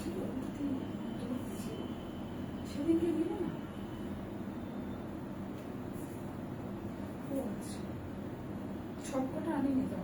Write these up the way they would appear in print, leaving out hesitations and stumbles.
ছিল সেদিনকে দিলে না। ও আচ্ছা, সবকটা আনিনি তো।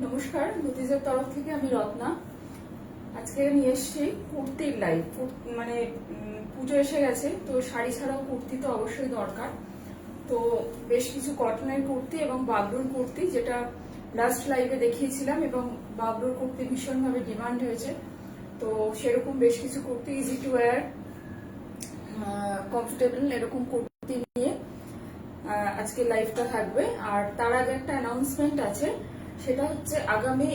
নমস্কার, নুতিজের তরফ থেকে আমি রত্না। আজকে নিয়ে এসেছি কুর্তির লাইভ। মানে পুজো এসে গেছে, তো শাড়ি ছাড়াও কুর্তি তো অবশ্যই দরকার। তো বেশ কিছু কটনের কুর্তি এবং বাবলুর কুর্তি, যেটা লাস্ট লাইভে দেখিয়েছিলাম, এবং বাবলুর কুর্তি ভীষণভাবে ডিমান্ড হয়েছে। তো সেরকম বেশ কিছু kurti, easy to wire, comfortable, এরকম কুর্তি নিয়ে আজকে লাইভটা থাকবে। আর তার আগে একটা অ্যানাউন্সমেন্ট আছে, সেটা হচ্ছে আগামী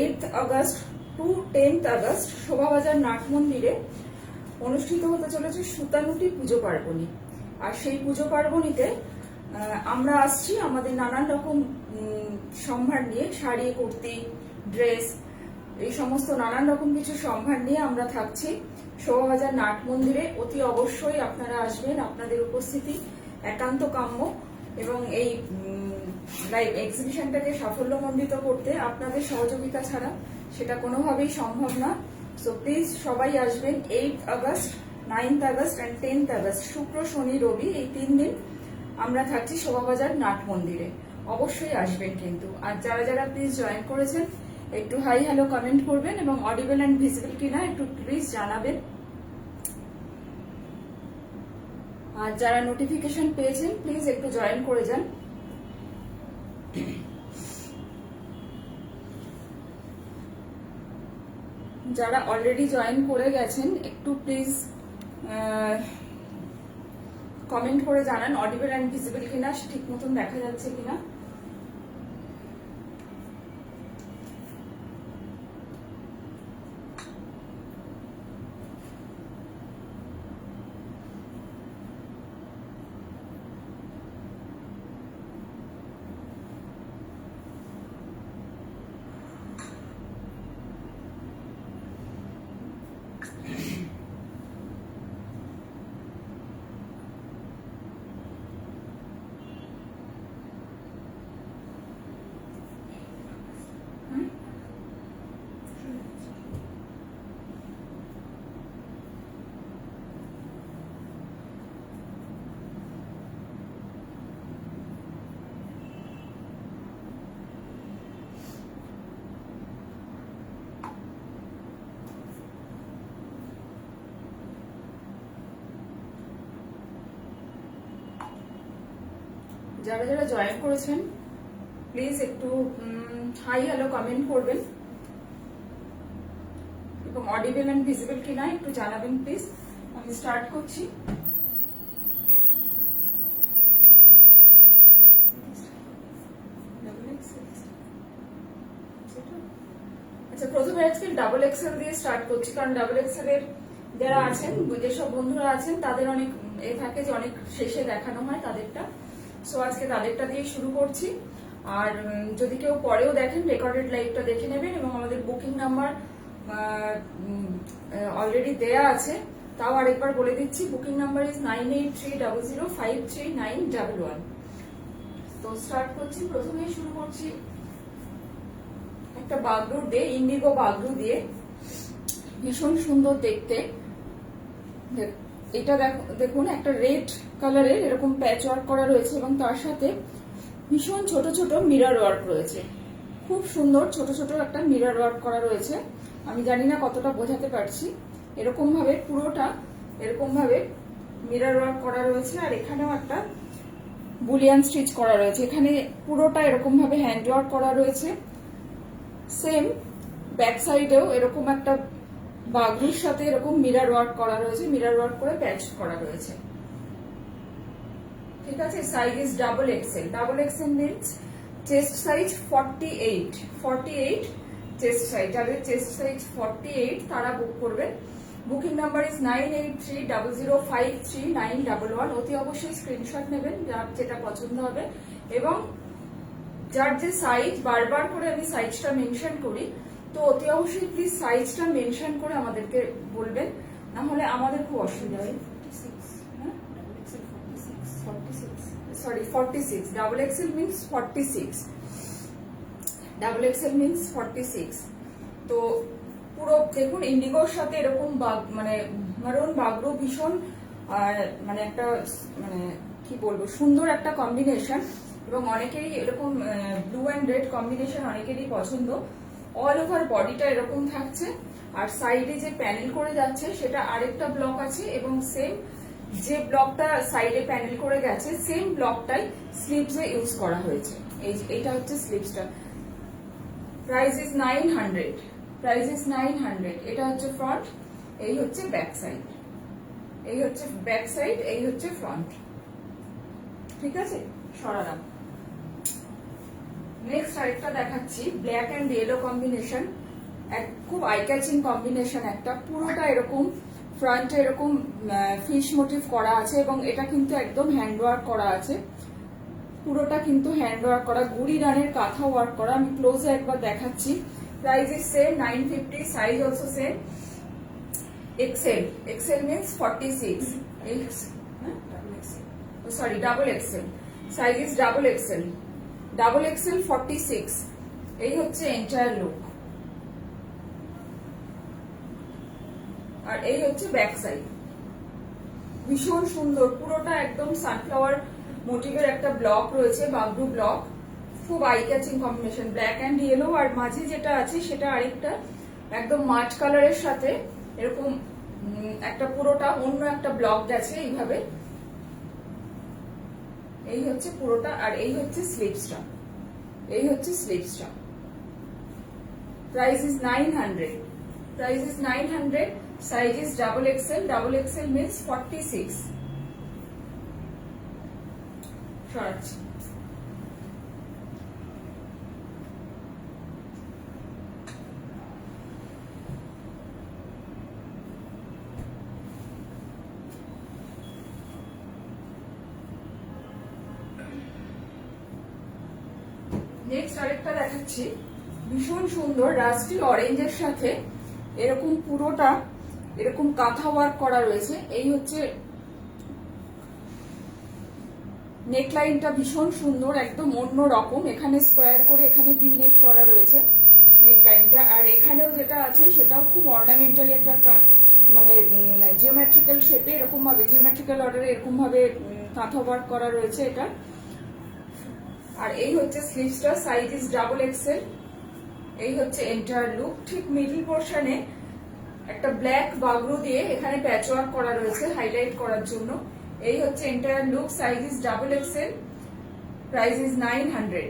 8th August to 10th August Shobhabazar নাট মন্দিরে অনুষ্ঠিত হতে চলেছে সুতানুটি পুজো পার্বণী। আর সেই পুজো পার্বণীতে আমরা আসছি আমাদের নানান রকম সম্ভার নিয়ে, শাড়ি, কুর্তি, ড্রেস, এই সমস্ত নানান রকম কিছু সম্ভার নিয়ে আমরা থাকছি শোভাবাজার নাট মন্দিরে। অতি অবশ্যই আপনারা আসবেন, আপনাদের উপস্থিতি একান্ত কাম্য, এবং এই লাইভ এক্সিবিশনটাকে সাফল্যমণ্ডিত করতে আপনাদের সহযোগিতা ছাড়া সেটা কোনোভাবেই সম্ভব না। সো প্লিজ সবাই আসবেন। 8th August, 9th August and 10th August, শুক্র, শনি, রবি, এই 3 দিন আমরা থাকছি শোভাবাজার নাট মন্দিরে। অবশ্যই আসবেন কিন্তু। আর যারা যারা প্লিজ জয়েন করেছেন একটু হাই হ্যালো কমেন্ট করবেন, এবং অডিবল অ্যান্ড ভিজিবল কিনা একটু প্লিজ জানাবেন। আর যারা নোটিফিকেশন পেয়েছেন প্লিজ একটু জয়েন করে যান। যারা অলরেডি জয়েন করে গেছেন একটু প্লিজ কমেন্ট করে জানান অডিবল অ্যান্ড ভিজিবল কিনা, ঠিক মতন দেখা যাচ্ছে কিনা। যারা যারা জয়েন করেছেন প্লিজ একটু হাই হ্যালো কমেন্ট করবেন, এবং অডিবল এন্ড ভিজিবল কিনা একটু জানাবেন প্লিজ। আমি স্টার্ট করছি। আচ্ছা, প্রথমে আজকে ডাবল এক্সেল দিয়ে স্টার্ট করছি, কারণ ডাবল এক্সেল এর যারা আছেন, যেসব বন্ধুরা আছেন, তাদের অনেক থাকে যে অনেক শেষে দেখানো হয় তাদেরটা। সো আজকে তাদেরটা দিয়ে শুরু করছি। আর যদি কেউ পরেও দেখেন, রেকর্ডেড লাইভটা দেখে নেবেন, এবং আমাদের বুকিং নাম্বার অলরেডি দেয়া আছে, তাও আরেকবার বলে দিচ্ছি। Booking number is 9830053911। তো স্টার্ট করছি, প্রথমেই শুরু করছি একটা বাগরু দিয়ে, ইন্ডিগো বাগরু দিয়ে, ভীষণ সুন্দর দেখতে। এটা দেখুন একটা রেড কালারের এরকম প্যাচ ওয়ার্ক করা রয়েছে এবং তার সাথে ভীষণ ছোট ছোট মিরর ওয়ার্ক রয়েছে। খুব সুন্দর ছোট ছোট একটা মিরর ওয়ার্ক করা রয়েছে। আমি জানি না কতটা বোঝাতে পারছি। এরকম ভাবে পুরোটা এরকম ভাবে মিরর ওয়ার্ক করা রয়েছে, আর এখানেও একটা বুলিয়ান স্টিচ করা রয়েছে। এখানে পুরোটা এরকম ভাবে হ্যান্ড ওয়ার্ক করা রয়েছে। সেম ব্যাক সাইডেও এরকম একটা বাগরুর সাথে এরকম মিরর ওয়ার্ক করা রয়েছে, মিরর ওয়ার্ক করে প্যাচ করা রয়েছে। ঠিক আছে, size is double XL. Double XL means chest size 48 chest size. যাদের চেস্ট সাইজ 48 তারা বুক করবেন। Booking number is 9830053911। অতি অবশ্যই স্ক্রিনশট নেবেন যেটা পছন্দ হবে, এবং যার যে সাইজ, বারবার করে আমি সাইজটা মেনশন করি, তো অতি অবশ্যই প্লিজ সাইজটা মেনশন করে আমাদেরকে বলবেন, না হলে আমাদের খুব অসুবিধা হয়। 46 double XL means 46, double XL means 46। তো পুরো দেখুন ইন্ডিগোর সাথে এরকম মানে মারুন বাগরু, ভীষণ মানে একটা মানে কি বলবো সুন্দর একটা কম্বিনেশন, এবং অনেকেরই এরকম ব্লু অ্যান্ড রেড কম্বিনেশন অনেকেরই পছন্দ। অল ওভার বডিটা এরকম থাকছে, আর সাইডে যে প্যানেল করে যাচ্ছে সেটা আরেকটা ব্লক আছে, এবং সেম যে ব্লকটা সাইডে প্যানেল করে গেছে সেম ব্লকটাই স্লিভসে ইউজ করা হয়েছে। এইটা হচ্ছে স্লিভসটা। Price is 900। Price is 900। এটা হচ্ছে ফ্রন্ট, এই হচ্ছে ব্যাক সাইড। এই হচ্ছে ব্যাক সাইড, এই হচ্ছে ফ্রন্ট। ঠিক আছে, সরালাম। নেক্সট আরেকটা দেখাচ্ছি, ব্ল্যাক অ্যান্ড ইয়েলো কম্বিনেশন। খুব আই ক্যাচিং কম্বিনেশন একটা। পুরোটা এরকম ফ্রন্টে এরকম ফিশ মোটিভ করা আছে, এবং এটা কিন্তু একদম হ্যান্ড ওয়ার্ক করা আছে। পুরোটা কিন্তু হ্যান্ড ওয়ার্ক করা, গুড়ি রানের কাঁথা ওয়ার্ক করা। আমি ক্লোজে একবার দেখাচ্ছি। Price is same 950, size also same. XL, XL means 46, sorry double XL. Size is double XL. Double XL 46। এই হচ্ছে এন্টায়ার লুক, আর এই হচ্ছে ব্যাক সাইড। ভীষণ সুন্দর, পুরোটা একদম সানফ্লাওয়ার মোটিভের একটা ব্লক রয়েছে, বাগরু ব্লক। খুব eye catching combination, black and yellow, আর মাঝে যেটা আছে সেটা আরেকটা একদম মাঠ কালারের সাথে এরকম একটা পুরোটা অন্য একটা ব্লক গেছে এইভাবে। এই হচ্ছে পুরোটা, আর এই হচ্ছে স্লিভসটা। এই হচ্ছে স্লিভসটা। Price is 900। Price is 900। Size is double XL. Double XL means 46। সরাচ্ছি। নেক্সট আরেকটা দেখাচ্ছি, ভীষণ সুন্দর রাস্টি অরেঞ্জের সাথে এরকম পুরোটা এরকম কাঁথা ওয়ার্ক করা রয়েছে। এই হচ্ছে নেকলাইনটা, ভীষণ সুন্দর, একদম অন্য রকম। এখানে স্কোয়ার করে এখানে ভি নেক করা রয়েছে নেকলাইনটা, আর এখানেও যেটা আছে সেটাও খুব অর্নামেন্টাল একটা মানে জিওমেট্রিক্যাল শেপে এরকম ভাবে, জিওমেট্রিক্যাল অর্ডারে এরকম ভাবে কাঁথা ওয়ার্ক করা রয়েছে এটা। আর এই হচ্ছে স্লিভসটা, সাইজ ইজ ডাবল এক্সেল। এই হচ্ছে এন্টায়ার লুক। ঠিক মিডল পোর্শনে একটা ব্ল্যাক বাগরু দিয়ে এখানে প্যাচ ওয়ার্ক করা রয়েছে হাইলাইট করার জন্য। এই হচ্ছে entire look, size is double XL. Price is 900।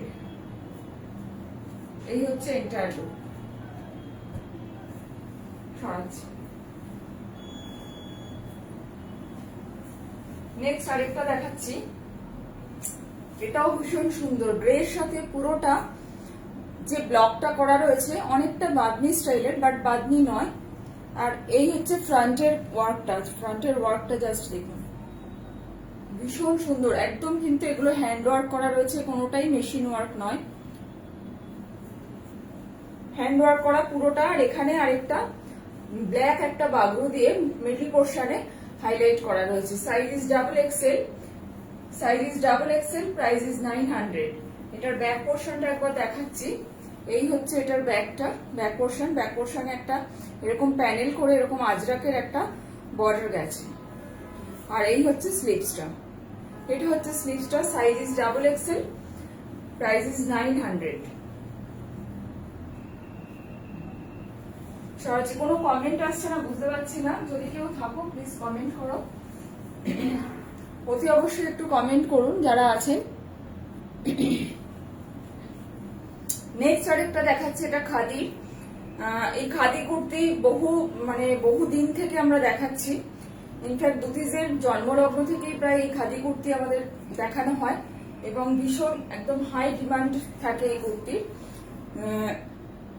এই হচ্ছে এন্টায়ার লুক। নেক্সট আরেকটা দেখাচ্ছি, এটাও ভীষণ সুন্দর। গ্রের সাথে পুরোটা যে ব্লকটা করা রয়েছে অনেকটা বাদনি স্টাইলের, বাট বাদনি নয়। আর এই হচ্ছে ফ্রন্টের ওয়ার্কটা। ফ্রন্টের ওয়ার্কটা জাস্ট দেখুন, ভীষণ সুন্দর একদম। কিন্তু এগুলো হ্যান্ড ওয়ার্ক করা রয়েছে, কোনোটাই মেশিন ওয়ার্ক নয়। হ্যান্ড ওয়ার্ক করা পুরোটা, আর এখানে আরেকটা ব্ল্যাক একটা বাগরু দিয়ে মিডল পোর্শনে হাইলাইট করা রয়েছে। Size is double XL, price is 900। এটার ব্যাক পোর্শনটা একবার দেখাচ্ছি। এই হচ্ছে এটার ব্যাক পোর্শনে একটা এরকম প্যানেল করে এরকম আজরাকের একটা বর্ডার গেছে। আর এই হচ্ছে স্লিভসটা, এটা হচ্ছে স্লিভসটা। Size is double XL, price is 900। সরাসরি কোনো কমেন্ট আসছে না, বুঝতে পারছি না। যদি কেউ থাকো প্লিজ কমেন্ট করো, অতি অবশ্যই একটু কমেন্ট করুন যারা আছেন। নেক্সট আরেকটা দেখাচ্ছে, এটা খাদি। এই খাদি কুর্তি বহু দিন থেকে আমরা দেখাচ্ছি। ইনফ্যাক্ট দুতিজের জন্মলগ্ন থেকেই প্রায় এই খাদি কুর্তি আমাদের দেখানো হয় এবং ভীষণ একদম হাই ডিমান্ড থাকে এই কুর্তি।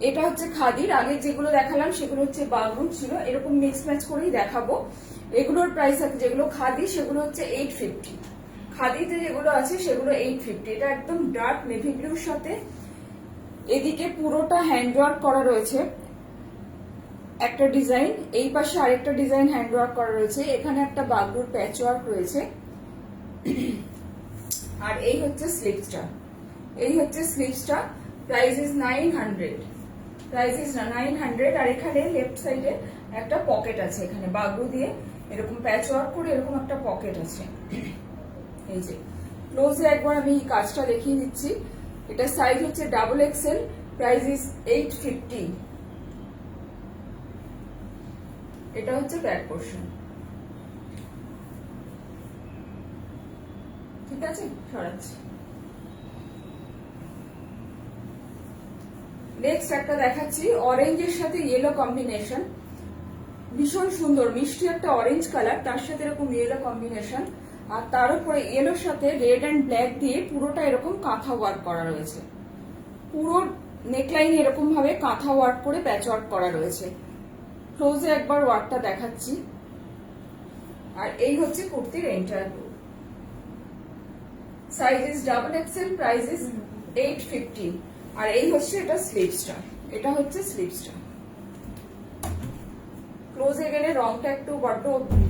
এটা হচ্ছে খাদির। আগে যেগুলো দেখালাম সেগুলো হচ্ছে বাগরুম ছিল, এরকম মিক্স ম্যাচ করেই দেখাবো। এগুলোর প্রাইস আছে, যেগুলো খাদি সেগুলো হচ্ছে 850। খাদিতে যেগুলো আছে সেগুলো 850। এটা একদম ডার্ক নেভি ব্লুর সাথে এদিকে পুরোটা হ্যান্ডওয়ার্ক করা রয়েছে একটা ডিজাইন, এই পাশে আরেকটা ডিজাইন হ্যান্ডওয়ার্ক করা রয়েছে, এখানে একটা বাগরুর প্যাচ ওয়ার্ক রয়েছে। আর এই হচ্ছে স্লিভসটা, প্রাইস ইজ 900। আর এখানে লেফট সাইডে একটা পকেট আছে, এখানে বাগরু দিয়ে এরকম প্যাচ ওয়ার্ক করে এরকম একটা পকেট আছে। এই যে ক্লোজে একবার আমি কাজটা দেখিয়ে দিচ্ছি। এটা সাইজ হচ্ছে ডাবল এক্সেল, প্রাইস ইজ 850। এটা হচ্ছে ব্যাক পোর্শন, ঠিক আছে, সরাচ্ছি। নেক্সট একটা দেখাচ্ছি, অরেঞ্জের সাথে ইয়েলো কম্বিনেশন, ভীষণ সুন্দর মিষ্টি একটা অরেঞ্জ কালার, তার সাথে এরকম ইয়েলো কম্বিনেশন, আর তার উপরে ইয়েলোর সাথে রেড অ্যান্ড ব্ল্যাক দিয়ে পুরোটা এরকম কাঁথা ওয়ার্ক করা রয়েছে। পুরো নেকলাইন এরকম ভাবে কাঁথা ওয়ার্ক করে প্যাচ ওয়ার্ক করা রয়েছে। ক্লোজে একবার ওয়ার্কটা দেখাচ্ছি। আর এই হচ্ছে কুর্তির entire look. Size is double XL, price is 850। আর এই হচ্ছে এটা স্লিভসটা, ক্লোজে গেলে রংটা একটু বড্ড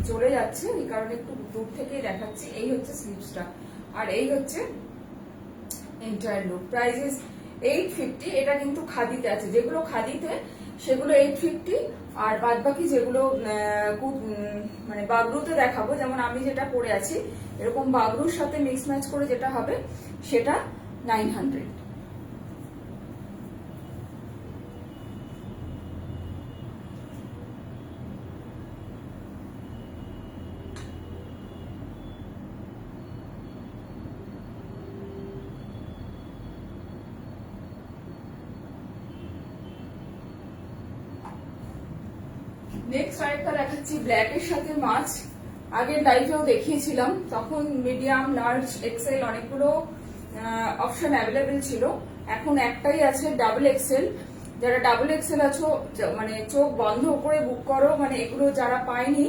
চলে যাচ্ছে, এই কারণে একটু দূর থেকেই দেখাচ্ছি। এই হচ্ছে স্লিভসটা, আর এই হচ্ছে এন্টায়ার লুক। Price is 850। এটা কিন্তু খাদিতে আছে, যেগুলো খাদিতে সেগুলো 850, আর বাদ বাকি যেগুলো মানে বাগরুতে দেখাবো, যেমন আমি যেটা পরে আছি এরকম বাগরুর সাথে মিক্স ম্যাচ করে যেটা হবে সেটা 900। নেক্সট আরেকটা দেখাচ্ছি ব্ল্যাক এর সাথে মাছ। আগের লাইভেও দেখিয়েছিলাম, তখন মিডিয়াম, লার্জ, এক্সেল অনেকগুলো অপশন অ্যাভেলেবেল ছিল। এখন একটাই আছে ডাবল এক্সেল। যারা ডাবল এক্সেল আছো মানে চোখ বন্ধ করে বুক করো, মানে এগুলো যারা পায়নি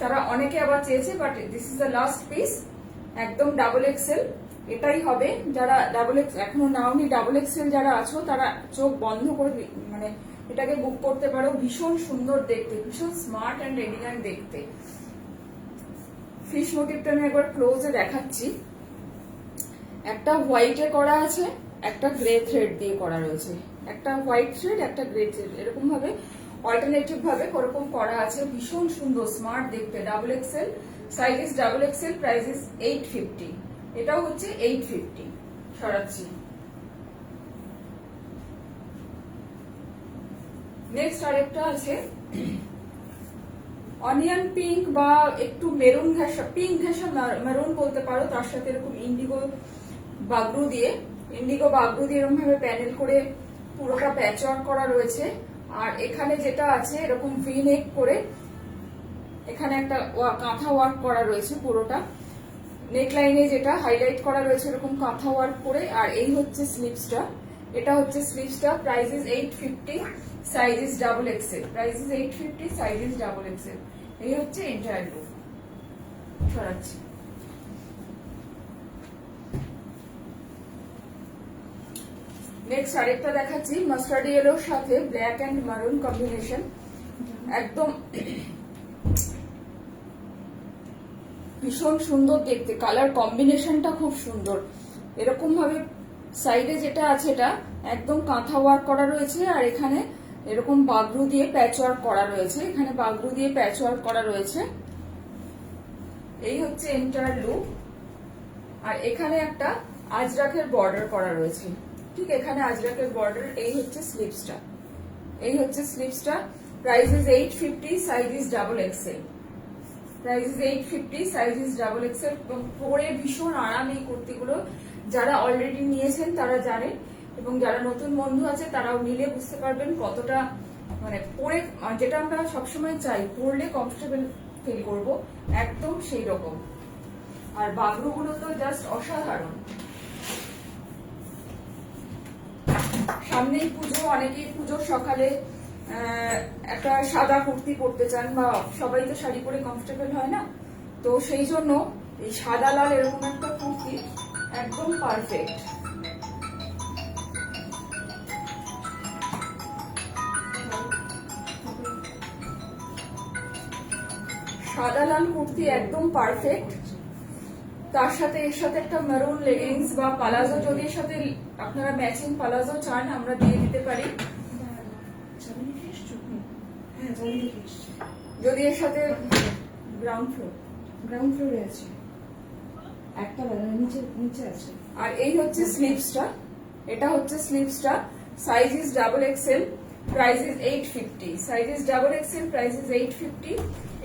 তারা অনেকে আবার চেয়েছে, but this is the last piece. একদম ডাবল এক্সেল এটাই হবে। যারা এখনো নাওনি, ডাবল এক্সেল যারা আছো তারা চোখ বন্ধ করে মানে এটাকে বুক করতে পারো। ভীষণ সুন্দর দেখতে, ভীষণ স্মার্ট অ্যান্ড এলিগ্যান্ট দেখতে। ফিশ মোটিভটা আমি একবার ক্লোজে দেখাচ্ছি। একটা হোয়াইটে করা আছে, একটা গ্রে থ্রেড দিয়ে করা রয়েছে, একটা হোয়াইট থ্রেড, একটা গ্রে থ্রেড, এরকম ভাবে অল্টারনেটিভ ভাবে ওরকম করা আছে। ভীষণ সুন্দর স্মার্ট দেখতে। Double XL, size is double XL, price is 850। এটাও হচ্ছে 850। সরাচ্ছি। নেক্সট আরেকটা আছে অনিয়ন পিঙ্ক বা একটু মেরুন ঘেঁষা, পিঙ্ক ঘেঁষা মেরুন বলতে পারো, তার সাথে এরকম ইন্ডিগো বাগরু দিয়ে এরকম ভাবে প্যানেল করে পুরোটা প্যাচ ওয়ার্ক করা রয়েছে। আর এখানে যেটা আছে এরকম ভি নেক করে এখানে একটা কাঁথা ওয়ার্ক করা রয়েছে, পুরোটা নেক লাইনে যেটা হাইলাইট করা রয়েছে এরকম কাঁথা ওয়ার্ক করে। আর এই হচ্ছে স্লিভসটা, এটা হচ্ছে স্লিভসটা। Price is 850, size is double XL. Price is 850, size is double XL. এই হচ্ছে এন্টায়ার লুক। সরাচ্ছি। নেক্সট আরেকটা দেখাচ্ছি মাস্টার্ড ইয়েলোর সাথে ব্ল্যাক অ্যান্ড মারুন কম্বিনেশন, একদম ভীষণ সুন্দর দেখতে, কালার কম্বিনেশনটা খুব সুন্দর। এরকম ভাবে সাইডে যেটা আছে এটা একদম কাঁথা ওয়ার্ক করা রয়েছে, আর এখানে এরকম বাগরু দিয়ে প্যাচ ওয়ার্ক করা রয়েছে, এখানে বাগরু দিয়ে প্যাচ ওয়ার্ক করা রয়েছে। এই হচ্ছে এন্টায়ার লুক। আর এখানে একটা আজরাকের বর্ডার করা রয়েছে, ঠিক এখানে আজরাকের বর্ডার। এই হচ্ছে স্লিভসটা, এই হচ্ছে স্লিভসটা। Price is 850, size is double XL. Price is 850, size is double XL. পরে ভীষণ আরাম এই কুর্তিগুলো। যারা অলরেডি নিয়েছেন তারা জানেন, এবং যারা নতুন বন্ধু আছে তারাও নিলে বুঝতে পারবেন কতটা মানে পরে, যেটা আমরা সবসময় চাই, পরলে কমফোর্টেবল ফিল করব, একদম সেই রকম। আর বাগরুগুলো তো জাস্ট অসাধারণ। সামনেই পুজো, অনেকেই পুজোর সকালে একটা সাদা কুর্তি পরতে চান, বা সবাই তো শাড়ি পরে কমফোর্টেবল হয় না, তো সেই জন্য এই সাদা লাল এরকম একটা কুর্তি একদম পারফেক্ট। সাদা লাল কুর্তি একদম পারফেক্ট। তার সাথে এর সাথে একটা মেরুন লেগিংস বা পালাজো, যদি এর সাথে আপনারা ম্যাচিং পালাজো চান আমরা দিয়ে দিতে পারি। যদি এর সাথে গ্রাউন্ড ফ্লোরে আছে, একটা নিচে আছে। আর এই হচ্ছে স্লিভসটা, এটা হচ্ছে স্লিভসটা। Size is double XL, price is 850। Size is double XL, price is 850।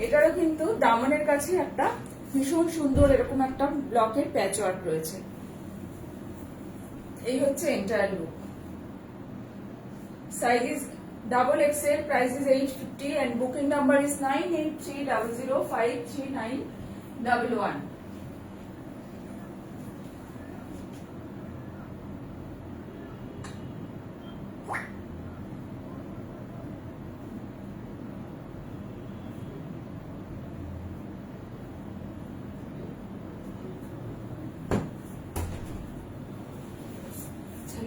এটারও কিন্তু দামনের কাছে একটা ভীষণ সুন্দর এরকম একটা ব্লকের প্যাচ ওয়ার্ক রয়েছে। এই হচ্ছে entire look. Size is double XL, price is 850, and booking number is 9830053911।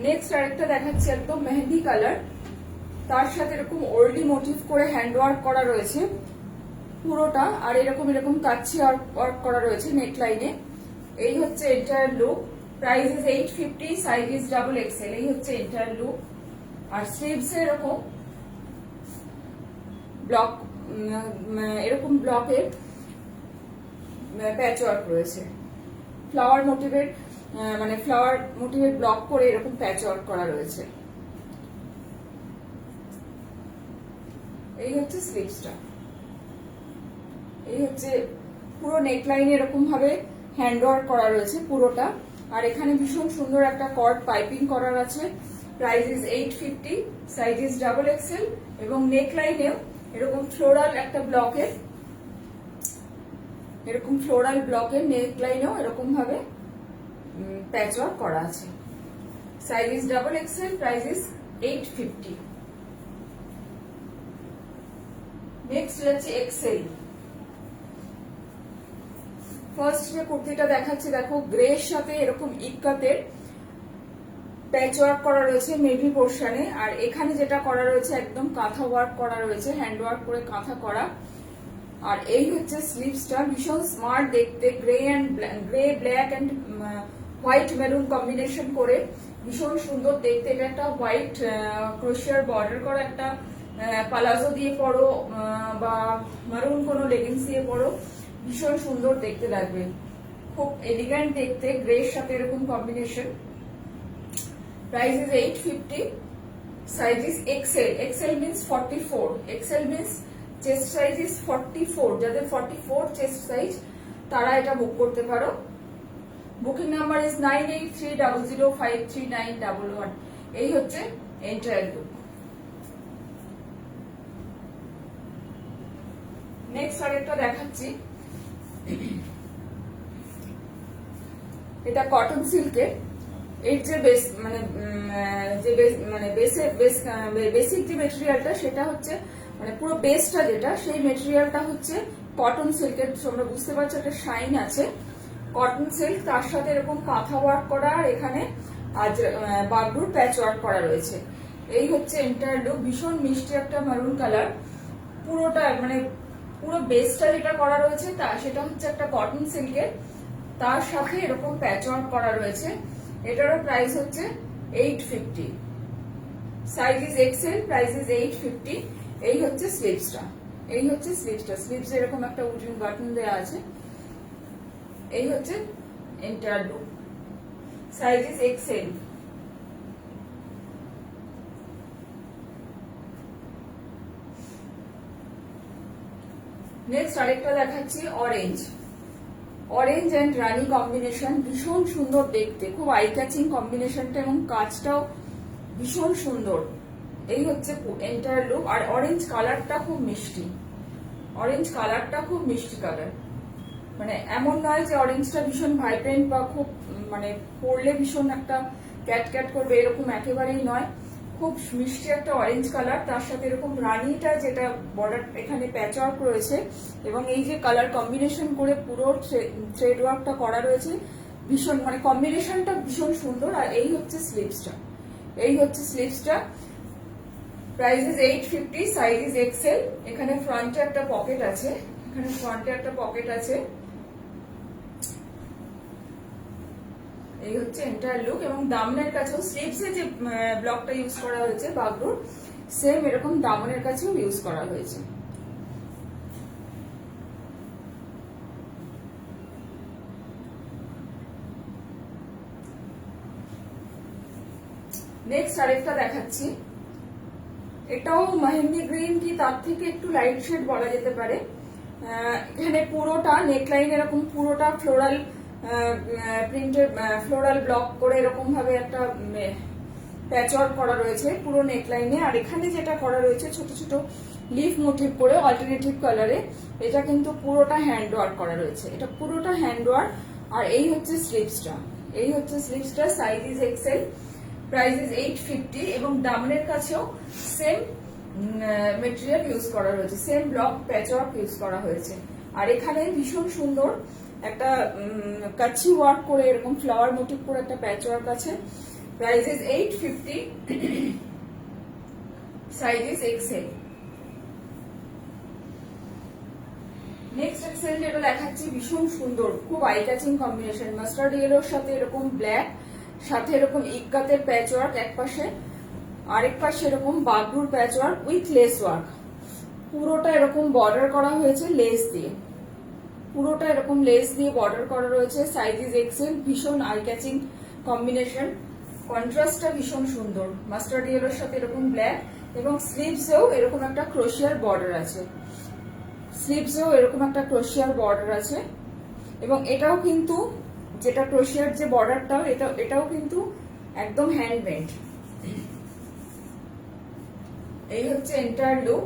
Next আরেকটা দেখাচ্ছি একদম মেহেন্দি কালার, তার সাথে এরকম ওল্ডি মোটিভ করে হ্যান্ড ওয়ার্ক করা রয়েছে পুরোটা, আর এরকম এরকম কাচ্চি ওয়ার্ক করা রয়েছে নেক লাইনে। এই হচ্ছে entire look. Price is 850, size is double XL. এই হচ্ছে এন্টায়ার লুক। আর স্লিভস এরকম ব্লক, এরকম ব্লকের প্যাচ ওয়ার্ক রয়েছে, ফ্লাওয়ার মোটিভের ব্লক করে এরকম প্যাচ ওয়ার্ক করা রয়েছে। এই হচ্ছে স্লিভসটা। এই হচ্ছে পুরো নেকলাইনে এরকম ভাবে হ্যান্ড ওয়ার্ক করা রয়েছে পুরোটা, আর এখানে ভীষণ সুন্দর একটা কর্ড পাইপিং করার আছে। Price is 850, size is double Excel, এবং নেকলাইনেও এরকম ফ্লোরাল একটা ব্লকের, এরকম ফ্লোরাল ব্লকের নেকলাইনেও এরকম ভাবে প্যাচ ওয়ার্ক করা আছে। Size is double XL, price is 850। Next যাচ্ছে এক্সেল। ফার্স্ট যে কুর্তিটা দেখাচ্ছি, দেখো গ্রের সাথে এরকম ইক্কাতের প্যাচ ওয়ার্ক করা রয়েছে মেভি পোর্শনে, আর এখানে যেটা করা রয়েছে একদম কাঁথা ওয়ার্ক করা রয়েছে, হ্যান্ড ওয়ার্ক করে কাঁথা করা। আর এই হচ্ছে স্লিভসটা, ভীষণ স্মার্ট দেখতে, grey black and white maroon combination করে ভীষণ সুন্দর দেখতে। এটা একটা হোয়াইট ক্রোশিয়ার বর্ডার করা একটা পালাজো দিয়ে পরো বা মারুন কোনো লেগিংস দিয়ে পরো, ভীষণ সুন্দর দেখতে লাগবে, খুব এলিগ্যান্ট দেখতে, গ্রের সাথে এরকম combination. Price is 850, size is XL. XL means 44, XL means chest size is 44। যাদের 44 চেস্ট সাইজ তারা এটা বুক করতে পারো। Booking number is 9830053911। এই হচ্ছে এন্টায়ার লুক। নেক্সট আরেকটা দেখাচ্ছি, এটা কটন সিল্কের। এর যে বেসিক যে মেটেরিয়ালটা সেটা হচ্ছে মানে পুরো বেসটা যেটা, সেই মেটেরিয়ালটা হচ্ছে কটন সিল্কের। তোমরা বুঝতে পারছো একটা শাইন আছে, কটন সিল্ক, তার সাথে এরকম কাঁথা ওয়ার্ক করা, আর এখানে আর বাগরুর প্যাচ ওয়ার্ক করা রয়েছে। এই হচ্ছে এন্টায়ার লুক। ভীষণ মিষ্টি একটা মারুন কালার। পুরোটা মানে পুরো বেসটা যেটা করা রয়েছে তা সেটা হচ্ছে একটা কটন সিল্কের, তার সাথে এরকম প্যাচ ওয়ার্ক করা রয়েছে। এটারও প্রাইস হচ্ছে 850, size is XL, price is 850। এই হচ্ছে স্লিভসটা, এই হচ্ছে স্লিভসটা। স্লিভস এরকম একটা উডেন বাটন দেওয়া আছে। এই হচ্ছে entire look, size is XL. Next আরেকটা দেখাচ্ছি orange, orange and rani combination, ভীষণ সুন্দর দেখতে, খুব আই ক্যাচিং কম্বিনেশনটা এবং কাজটাও ভীষণ সুন্দর। এই হচ্ছে এন্টায়ার লুক। আর অরেঞ্জ কালারটা খুব মিষ্টি, অরেঞ্জ কালারটা খুব মিষ্টি কালার। মানে এমন নয় যে অরেঞ্জটা ভীষণ ভাইব্রেন্ট বা খুব মানে পরলে ভীষণ একটা ক্যাট ক্যাট করবে, এরকম একেবারেই নয়। খুব মিষ্টি একটা অরেঞ্জ কালার, তার সাথে এরকম রানিটা যেটা বর্ডার এখানে প্যাচ ওয়ার্ক রয়েছে এবং এই যে কালার কম্বিনেশন করে পুরো থ্রেড ওয়ার্কটা করা রয়েছে, ভীষণ মানে কম্বিনেশনটা ভীষণ সুন্দর। আর এই হচ্ছে স্লিভসটা, এই হচ্ছে স্লিভসটা। Price is 850, size is XL. এখানে ফ্রন্টে একটা পকেট আছে, এখানে ফ্রন্টে একটা পকেট আছে। এই হচ্ছে এন্টায়ার লুক। এবং দামনের কাছেও স্লিভসে যে ব্লকটা ইউজ করা হয়েছে বাগরুর, সেম এরকম দামনের কাছেও ইউজ করা হয়েছে। নেক্সট আরেকটা দেখাচ্ছি, এটাও মেহেন্দি গ্রিন কি তার থেকে একটু লাইট শেড বলা যেতে পারে। এখানে পুরোটা নেকলাইন এরকম পুরোটা ফ্লোরাল প্রিন্টের ফ্লোরাল ব্লক করে এরকম ভাবে একটা প্যাচওয়ার্ক করা রয়েছে পুরো নেকলাইনে। আর এখানে যেটা করা রয়েছে ছোট ছোট লিফ মোটিভ করে অল্টারনেটিভ কালারে, এটা কিন্তু পুরোটা হ্যান্ড ওয়ার্ক করা রয়েছে, এটা পুরোটা হ্যান্ড ওয়ার্ক। আর এই হচ্ছে স্লিভসটা, এই হচ্ছে স্লিভসটা, size is XL, price is 850। এবং দামনের কাছেও সেম মেটেরিয়াল ইউজ করা রয়েছে, সেম ব্লক প্যাচওয়ার্ক ইউজ করা হয়েছে। আর এখানে ভীষণ সুন্দর একটা কাচ্চি ওয়ার্ক করে এরকম ফ্লাওয়ার মোটিভ করে একটা প্যাচ ওয়ার্ক আছে। Price is 850, size is XL. Next XL যেটা দেখাচ্ছি ভীষণ সুন্দর, খুব আই ক্যাচিং কম্বিনেশন, মাস্টার্ড ইয়েলোর সাথে এরকম ব্ল্যাক, সাথে এরকম ইক্কাতের প্যাচ ওয়ার্ক এক পাশে, আরেক পাশে এরকম বাগরুর patch work with lace work. পুরোটা এরকম বর্ডার করা হয়েছে লেস দিয়ে, পুরোটা এরকম লেস দিয়ে বর্ডার করা রয়েছে। সাইজ ইজ এক্সেল, ভীষণ আই ক্যাচিং কম্বিনেশন, কন্ট্রাস্টটা ভীষণ সুন্দর, মাস্টার্ড ইয়েলোর সাথে এরকম ব্ল্যাক। এবং স্লিভসেও এরকম একটা ক্রোশিয়ার বর্ডার আছে, স্লিভসেও এরকম একটা ক্রোশিয়ার বর্ডার আছে। এবং এটাও কিন্তু যেটা ক্রোশিয়ার যে বর্ডারটাও এটাও কিন্তু একদম হ্যান্ডমেড। এই হচ্ছে entire look.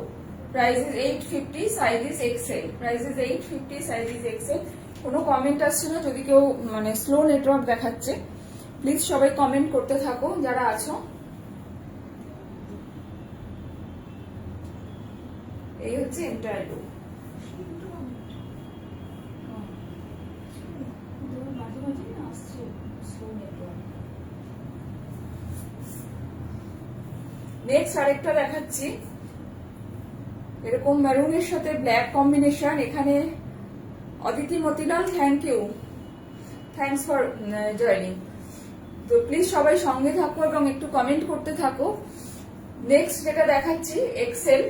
Price is 850, size is XL, price is 850, size is XL. কোনো কমেন্ট আসছে না, যদি কেউ মানে স্লো নেটওয়ার্ক দেখাচ্ছে প্লিজ সবাই কমেন্ট করতে থাকো যারা আছো। এই হচ্ছে এন্টায়ার লুক। নেক্সট আরেকটা দেখাচ্ছি, এরকম মেরুনের সাথে ব্ল্যাক কম্বিনেশন। এখানে Aditi Motilal, thank you, thanks for joining. তো প্লিজ সবাই সঙ্গে থাকো এবং একটু কমেন্ট করতে থাকো। নেক্সট যেটা দেখাচ্ছি এক্সেল,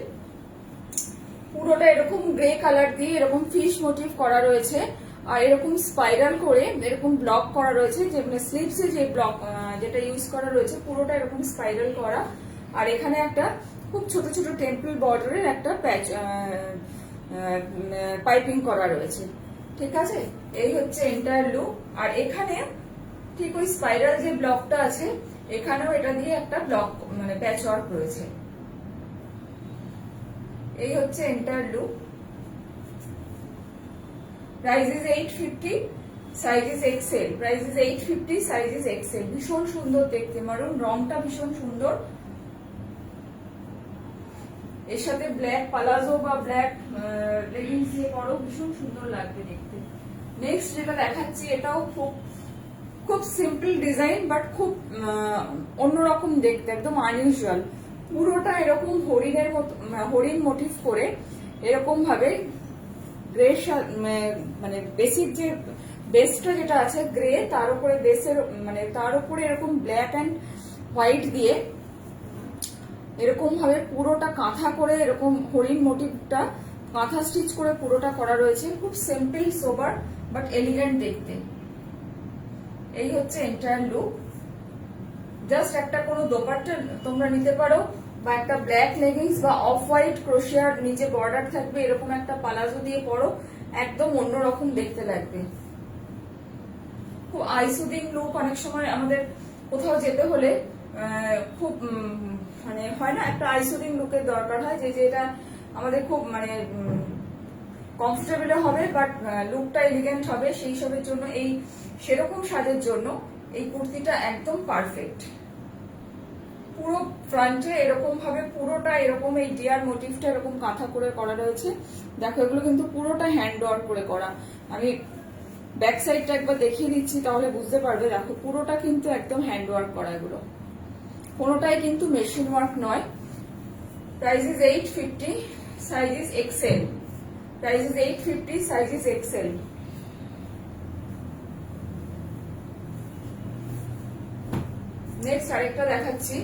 পুরোটা এরকম গ্রে কালার দিয়ে এরকম ফিশ মোটিভ করা রয়েছে। আর এরকম স্পাইরাল করে এরকম ব্লক করা রয়েছে, যে মানে স্লিভসে যে ব্লক যেটা ইউজ করা রয়েছে পুরোটা এরকম স্পাইরাল করা। আর এখানে একটা খুব ছোট ছোট টেম্পল বর্ডারের একটা প্যাচ পাইপিং করা রয়েছে, ঠিক আছে। এই হচ্ছে এন্টায়ার লুক। আর এখানে ঠিক ওই স্পাইরাল যে ব্লকটা আছে এখানেও এটা দিয়ে একটা ব্লক মানে প্যাচ ওয়ার্ক রয়েছে। এই হচ্ছে entire look. Price is 850, size is XL, price is 850, size is XL. ভীষণ সুন্দর দেখতে, মারুন রংটা ভীষণ সুন্দর। এর সাথে ব্ল্যাক পালাজো বা ব্ল্যাক লেগিংস দিয়ে পরো, ভীষণ সুন্দর লাগবে দেখতে। নেক্সট যেটা দেখাচ্ছি এটাও খুব খুব সিম্পল ডিজাইন বাট খুব অন্যরকম দেখতে, একদম আনইউজুয়াল। পুরোটা এরকম হরিণের মতো, হরিণ মোটিভ করে এরকম ভাবে গ্রে, মানে বেসিক যে বেসটা যেটা আছে গ্রে, তার উপরে বেসের মানে তার উপরে এরকম ব্ল্যাক অ্যান্ড হোয়াইট দিয়ে এরকম ভাবে পুরোটা কাঁথা করে এরকম হরিণ মোটিভটা কাঁথা স্টিচ করে পুরোটা করা রয়েছে। খুব সিম্পল সোবার বাট এলিগেন্ট দেখতে। এই হচ্ছে এন্টায়ার লুক। জাস্ট একটা কোনো দোপাট্টা তোমরা নিতে পারো, বা একটা ব্ল্যাক লেগিংস বা অফ হোয়াইট ক্রোশিয়ার নিচে বর্ডার থাকবে এরকম একটা পালাজো দিয়ে পরো, একদম অন্যরকম দেখতে লাগবে। খুব আইসুদিং লুক। অনেক সময় আমাদের কোথাও যেতে হলে খুব মানে হয় না, একটা আইসুদিং লুকের দরকার হয়, যে যেটা আমাদের খুব মানে কমফোর্টেবল হবে বাট লুকটা এলিগেন্ট হবে, সেই সবের জন্য এই সেরকম সাজের জন্য এই কুর্তিটা একদম পারফেক্ট। পুরো ফ্রন্টে এরকম ভাবে পুরোটা এরকম এই ডিয়ার মোটিভটা এরকম কাঁথা করে করা রয়েছে। দেখো এগুলো কিন্তু পুরোটা হ্যান্ড ওয়ার্ক করে করা। আমি ব্যাক সাইডটা একবার দেখিয়ে দিচ্ছি তাহলে বুঝতে পারবে। দেখো পুরোটা কিন্তু একদম হ্যান্ড ওয়ার্ক করা, এগুলো কোনোটাই কিন্তু মেশিন ওয়ার্ক নয়। Price is 850, size is XL. Price is 850, size is XL. Next আরেকটা দেখাচ্ছি,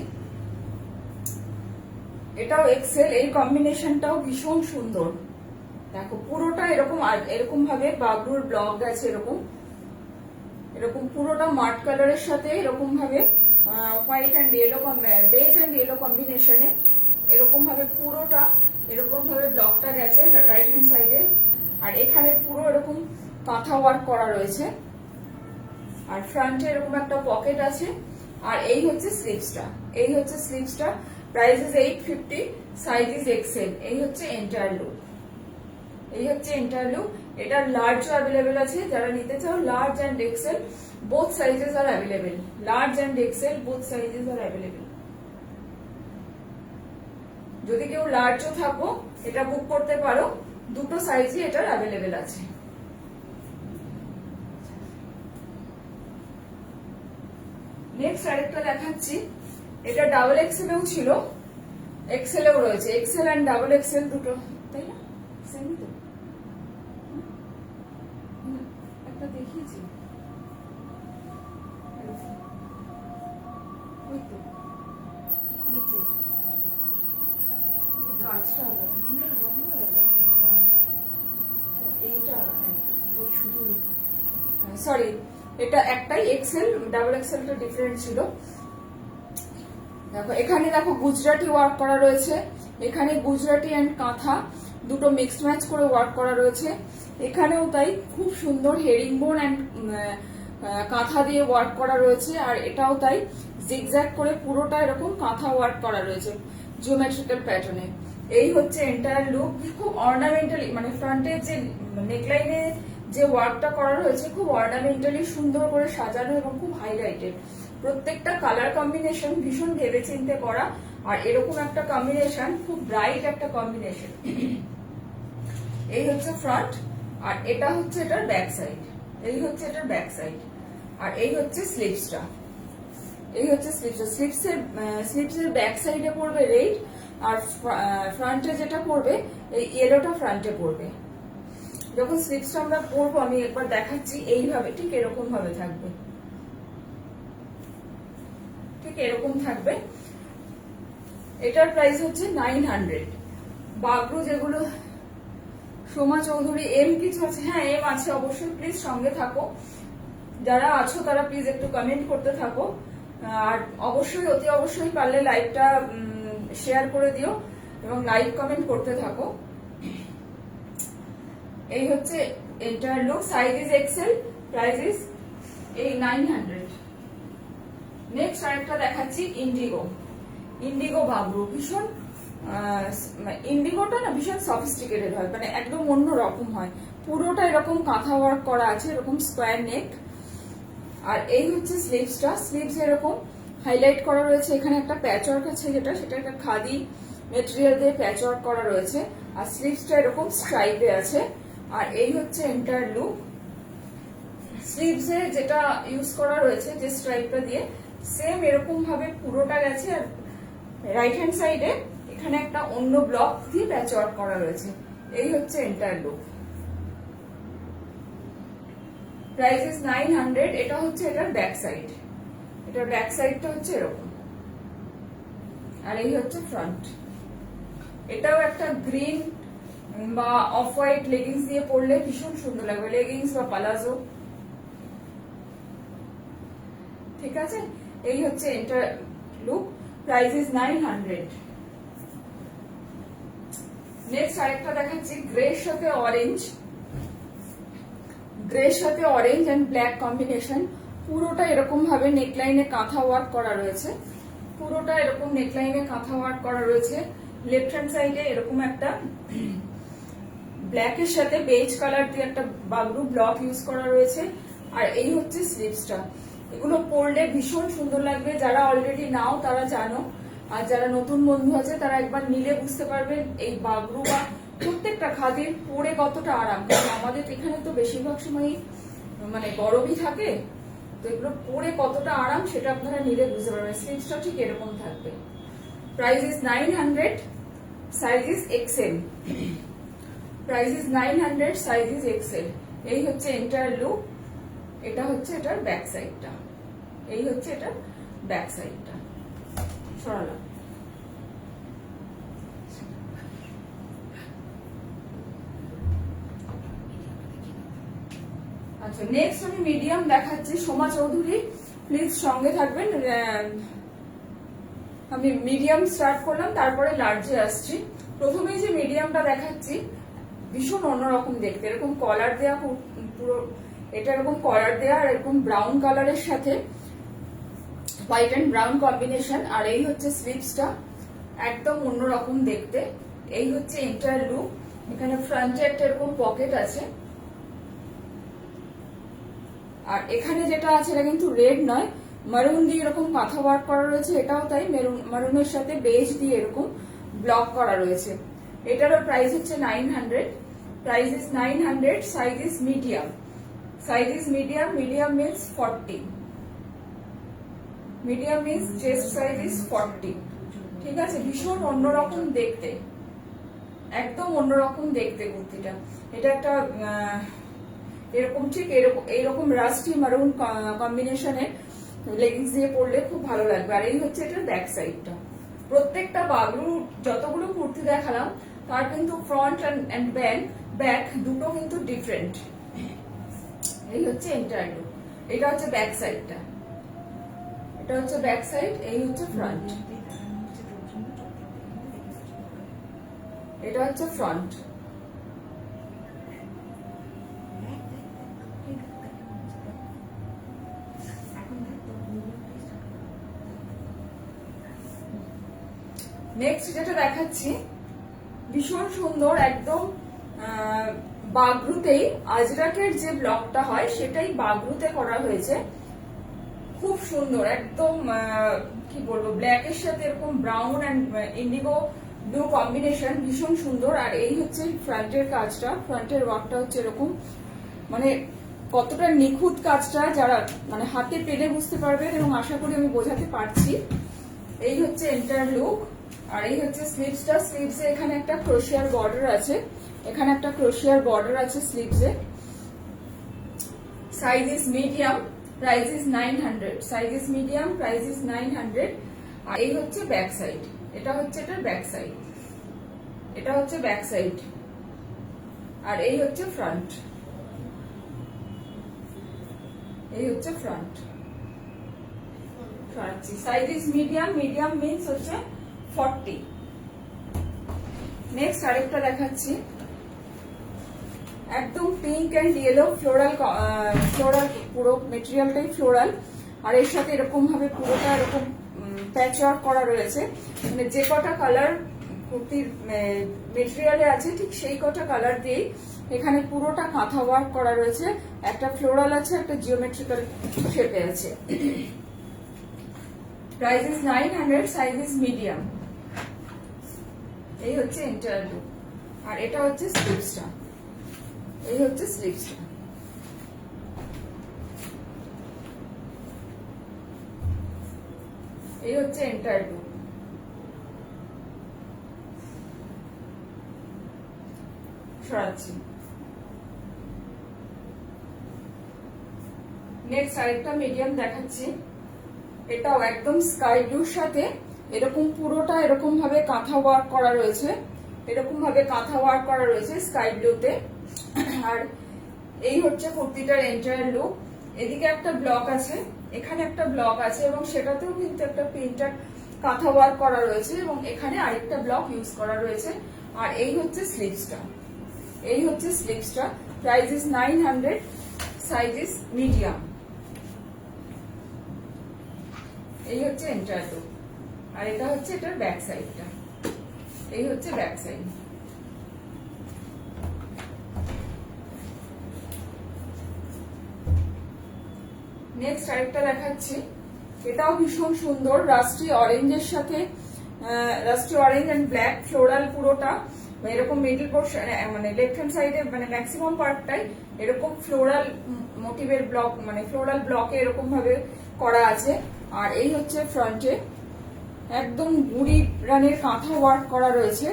এটাও এক্সেল। এই কম্বিনেশনটাও ভীষণ সুন্দর। দেখো পুরোটা এরকম এরকম ভাবে বাবলুর ব্লক গেছে, এরকম এরকম পুরোটা মাঠ কালারের সাথে এরকম ভাবে white and yellow, beige and yellow কম্বিনেশনে এরকম ভাবে পুরোটা এরকম ভাবে ব্লকটা গেছে রাইট হ্যান্ড সাইডে। আর এখানে পুরো এরকম কাঁথা ওয়ার্ক করা রয়েছে, আর ফ্রন্টে এরকম একটা পকেট আছে। আর এই হচ্ছে স্লিভসটা, এই হচ্ছে স্লিভসটা। Price is 850, size is XL. এই হচ্ছে এন্টায়ার লুক, এই হচ্ছে এন্টায়ার লুক। এটা লার্জও অ্যাভেলেবেল আছে, যারা নিতে চাও large and XL both sizes are available. Large and XL both sizes are available. যদি কেউ লার্জও থাকো এটা বুক করতে পারো, দুটো সাইজই এটার অ্যাভেলেবেল আছে। নেক্সট আরেকটা দেখাচ্ছি, এটা ডাবল এক্সেলেও ছিল, এক্সেলেও রয়েছে। এক্সেল অ্যান্ড ডাবল এক্সেল দুটো, তাই না? সেমই তো, একটা দেখিয়েছি ওই তো নিচে কাজটা হবে না, বন্ধ হয়ে যায় এইটা। ওই শুধু সরি, এটা একটাই এক্সেল, ডাবল এক্সেলটা ডিফারেন্ট ছিল। দেখো এখানে দেখো গুজরাটি ওয়ার্ক করা রয়েছে, এখানে গুজরাটি অ্যান্ড কাঁথা দুটো মিক্সড ম্যাচ করে ওয়ার্ক করা রয়েছে। এখানেও তাই খুব সুন্দর হেরিংবোন অ্যান্ড কাঁথা দিয়ে ওয়ার্ক করা রয়েছে। আর এটাও তাই জিগজ্যাগ করে পুরোটা এরকম কাঁথা ওয়ার্ক করা রয়েছে জিওমেট্রিক্যাল প্যাটার্নে। এই হচ্ছে এন্টায়ার লুক। খুব অর্নামেন্টালি, মানে ফ্রন্টের যে নেকলাইনে যে ওয়ার্কটা করা রয়েছে খুব অর্নামেন্টালি সুন্দর করে সাজানো এবং খুব হাইলাইটেড। প্রত্যেকটা কালার কম্বিনেশন ভীষণ ভেবেচিন্তে করা, আর এরকম একটা কম্বিনেশন খুব ব্রাইট একটা কম্বিনেশন। এই হচ্ছে ফ্রন্ট, আর এটা হচ্ছে এটার ব্যাক সাইড। এই হচ্ছে এটার ব্যাক সাইড, আর এই হচ্ছে স্লিভসটা। এই হচ্ছে স্লিভসটা। স্লিভসের ব্যাক সাইডে পড়বে রেড, আর ফ্রন্টে যেটা পড়বে এই ইয়েলোটা ফ্রন্টে পড়বে। যখন স্লিভসটা আমরা পরবো আমি একবার দেখাচ্ছি, এইভাবে ঠিক এরকম ভাবে থাকবে, ঠিক এরকম থাকবে। এটার প্রাইস হচ্ছে 900। বাবলু যেগুলো সোমা চৌধুরী এম কিছু আছে, হ্যাঁ এম আছে অবশ্যই, প্লিজ সঙ্গে থাকো। যারা আছো তারা প্লিজ একটু কমেন্ট করতে থাকো, আর অবশ্যই অতি অবশ্যই পারলে লাইভটা শেয়ার করে দিও এবং লাইক কমেন্ট করতে থাকো। এই হচ্ছে entire look. Size is XL, price is 900। Next আরেকটা দেখাচ্ছি ইন্ডিগো। ইন্ডিগো বাবলু ভীষণ, ইন্ডিগোটা না ভীষণ সফিস্টিকেটেড হয়, মানে একদম অন্য রকম হয়। পুরোটা এরকম কাঁথা ওয়ার্ক করা আছে, এরকম স্কোয়ার নেক। আর এই হচ্ছে স্লিভসটা। স্লিভস এরকম হাইলাইট করা রয়েছে, এখানে একটা প্যাচ ওয়ার্ক আছে যেটা, সেটা একটা খাদি মেটেরিয়াল দিয়ে প্যাচ ওয়ার্ক করা রয়েছে। আর স্লিভসটা এরকম স্ট্রাইপে আছে। আর এই হচ্ছে এন্টায়ার লুক। স্লিভসে যেটা ইউজ করা রয়েছে যে স্ট্রাইপটা দিয়ে সেম এরকম ভাবে পুরোটা গেছে। আর রাইট হ্যান্ড সাইডে এখানে একটা অন্য ব্লক দিয়ে প্যাচ ওয়ার্ক করা রয়েছে। এই হচ্ছে এন্টায়ার লুক। Price is 900। এটা হচ্ছে এটার ব্যাক সাইড। এটার ব্যাক সাইডটা হচ্ছে এরকম, আর এই হচ্ছে ফ্রন্ট। এটাও একটা গ্রিন বা অফ হোয়াইট লেগিংস দিয়ে পরলে ভীষণ সুন্দর লাগবে, লেগিংস বা পালাজো। ঠিক আছে, এই হচ্ছে entire look. Price is 900। Next আরেকটা দেখাচ্ছি গ্রের সাথে অরেঞ্জ। গ্রের সাথে অরেঞ্জ এন্ড ব্ল্যাক কম্বিনেশন। পুরোটা এরকম ভাবে নেকলাইনে কাঁথা ওয়ার্ক করা রয়েছে। পুরোটা এরকম নেকলাইনে কাঁথা ওয়ার্ক করা রয়েছে। লেফট হ্যান্ড সাইডে এরকম একটা ব্ল্যাকের সাথে বেজ কালার দিয়ে একটা বাগরু ব্লক ইউজ করা রয়েছে। আর এই হচ্ছে স্লিভসটা। এগুলো পরলে ভীষণ সুন্দর লাগবে। যারা অলরেডি নাও তারা জানো, আর যারা নতুন বন্ধু আছে তারা একবার নিলে বুঝতে পারবেন এই বাগরু বা প্রত্যেকটা খাদির পরে কতটা আরাম। কারণ আমাদের এখানে তো বেশিরভাগ সময় মানে গরমই থাকে, তো এগুলো পরে কতটা আরাম সেটা আপনারা নিলে বুঝতে পারবেন। স্লিভসটা ঠিক এরকম থাকবে। Price is 900, size is XL. Price is 900, size is XL. এই হচ্ছে এন্টায়ার লুক। এটা হচ্ছে এটার ব্যাক সাইডটা। এই হচ্ছে এটার ব্যাক সাইডটা। সরালাম। আচ্ছা, নেক্সট আমি মিডিয়াম দেখাচ্ছি। সোমা চৌধুরী, প্লিজ সঙ্গে থাকবেন। আমি মিডিয়াম স্টার্ট করলাম, তারপরে লার্জে আসছি। প্রথমেই যে মিডিয়ামটা দেখাচ্ছি ভীষণ অন্যরকম দেখতে। এরকম কলার দেয়া, পুরো এটা এরকম কলার দেয়া, আর এরকম ব্রাউন কালারের সাথে হোয়াইট এন্ড ব্রাউন কম্বিনেশন। আর এই হচ্ছে স্লিভসটা, একদম অন্যরকম দেখতে। এই হচ্ছে এন্টায়ার লুক। এখানে ফ্রন্টে একটা এরকম পকেট আছে, আর এখানে যেটা আছে এটা কিন্তু রেড নয়, মারুন দিয়ে এরকম কাঁথা ওয়ার্ক করা রয়েছে। এটাও তাই, মারুনের সাথে বেজ দিয়ে এরকম ব্লক করা রয়েছে। এটারও প্রাইস হচ্ছে 900। Price is 900, size is medium. Size is medium. Medium means 40। Medium means chest size is 40। ঠিক আছে, ভীষণ অন্যরকম দেখতে, একদম অন্যরকম দেখতে কুর্তিটা। এটা একটা এরকম ঠিক এইরকম রাস্টি মারুন কম্বিনেশনে লেগিংস দিয়ে পরলে খুব ভালো লাগবে। আর এই হচ্ছে এটার ব্যাক সাইডটা। প্রত্যেকটা বাগরু যতগুলো কুর্তি দেখালাম তার কিন্তু ফ্রন্ট এন্ড ব্যাক দুটো কিন্তু ডিফারেন্ট। এই হচ্ছে এন্টায়ার লুক। এটা হচ্ছে ব্যাক সাইডটা। এটা হচ্ছে ব্যাক সাইড। এই হচ্ছে ফ্রন্ট। এটা হচ্ছে ফ্রন্ট। নেক্সট যেটা দেখাচ্ছি ভীষণ সুন্দর, একদম বাগরুতেই আজরাকের যে ব্লকটা হয় সেটাই বাগরুতে করা হয়েছে। খুব সুন্দর, একদম কি বলবো, ব্ল্যাকের সাথে এরকম brown and indigo blue combination, ভীষণ সুন্দর। আর এই হচ্ছে ফ্রন্টের কাজটা। ফ্রন্টের ওয়ার্কটা হচ্ছে এরকম, মানে কতটা নিখুঁত কাজটা যারা মানে হাতে পেলে বুঝতে পারবেন, এবং আশা করি আমি বোঝাতে পারছি। এই হচ্ছে এন্টায়ার লুক। আর এই হচ্ছে স্লিভসটা। স্লিভসে এখানে একটা ক্রোশিয়ার বর্ডার আছে। এখানে একটা ক্রোশিয়ার বর্ডার আছে স্লিভসে। Size is medium. Price is 900। Size is medium. Price is 900। আর এই হচ্ছে ব্যাক সাইড। এটা হচ্ছে এটার ব্যাক সাইড। এটা হচ্ছে ব্যাক সাইড। আর এই হচ্ছে ফ্রন্ট। এই হচ্ছে front. Size is medium. Medium means হচ্ছে 40। নেক্সট আরেকটা দেখাচ্ছি, একদম পিঙ্ক এন্ড ইয়েলো ফ্লোরাল। পুরো মেটেরিয়ালটাই ফ্লোরাল। আর এর সাথে এরকম ভাবে পুরোটা এরকম প্যাচ ওয়ার্ক করা রয়েছে। মানে যে কটা কালার কুর্তির মেটেরিয়ালে আছে ঠিক সেই কটা কালার দিয়েই এখানে পুরোটা কাঁথা ওয়ার্ক করা রয়েছে। একটা ফ্লোরাল আছে, একটা জিওমেট্রিক্যাল শেপে আছে। Price is 900। Size is medium. এই হচ্ছে এন্টায়ার লুক। আর এটা হচ্ছে স্লিভসটা। এই হচ্ছে স্লিভসটা। এই হচ্ছে এন্টায়ার লুক। সরাচ্ছি। নেক্সট আরেকটা মিডিয়াম দেখাচ্ছি। এটাও একদম স্কাই ব্লুর সাথে এরকম পুরোটা এরকম ভাবে কাঁথা ওয়ার্ক করা রয়েছে, এরকম ভাবে কাঁথা ওয়ার্ক করা রয়েছে স্কাই ব্লুতে। আর এই হচ্ছে কুর্তিটার এন্টায়ার লুক। এদিকে একটা ব্লক আছে, এখানে একটা ব্লক আছে এবং সেটাতেও কিন্তু একটা প্রিন্টার কাঁথা ওয়ার্ক করা রয়েছে এবং এখানে আরেকটা ব্লক ইউজ করা রয়েছে। আর এই হচ্ছে স্লিভসটা, এই হচ্ছে স্লিভসটা। Price is 900, size is medium. এই হচ্ছে এন্টায়ার লুক। আর এটা হচ্ছে এটার ব্যাক সাইডটা, এই হচ্ছে ব্যাক সাইড। নেক্সট আরেকটা দেখাচ্ছি। এটাও ভীষণ সুন্দর, রাস্টি অরেঞ্জের সাথে, rusty orange and black floral পুরোটা এরকম মিডল পোর্শন, মানে লেফট হ্যান্ড সাইডে মানে ম্যাক্সিমাম পার্টটাই এরকম ফ্লোরাল মোটিভের ব্লক, মানে ফ্লোরাল ব্লকে এরকম ভাবে করা আছে। আর এই হচ্ছে ফ্রন্টে একদম বুড়ি রানের কাঁথা ওয়ার্ক করা রয়েছে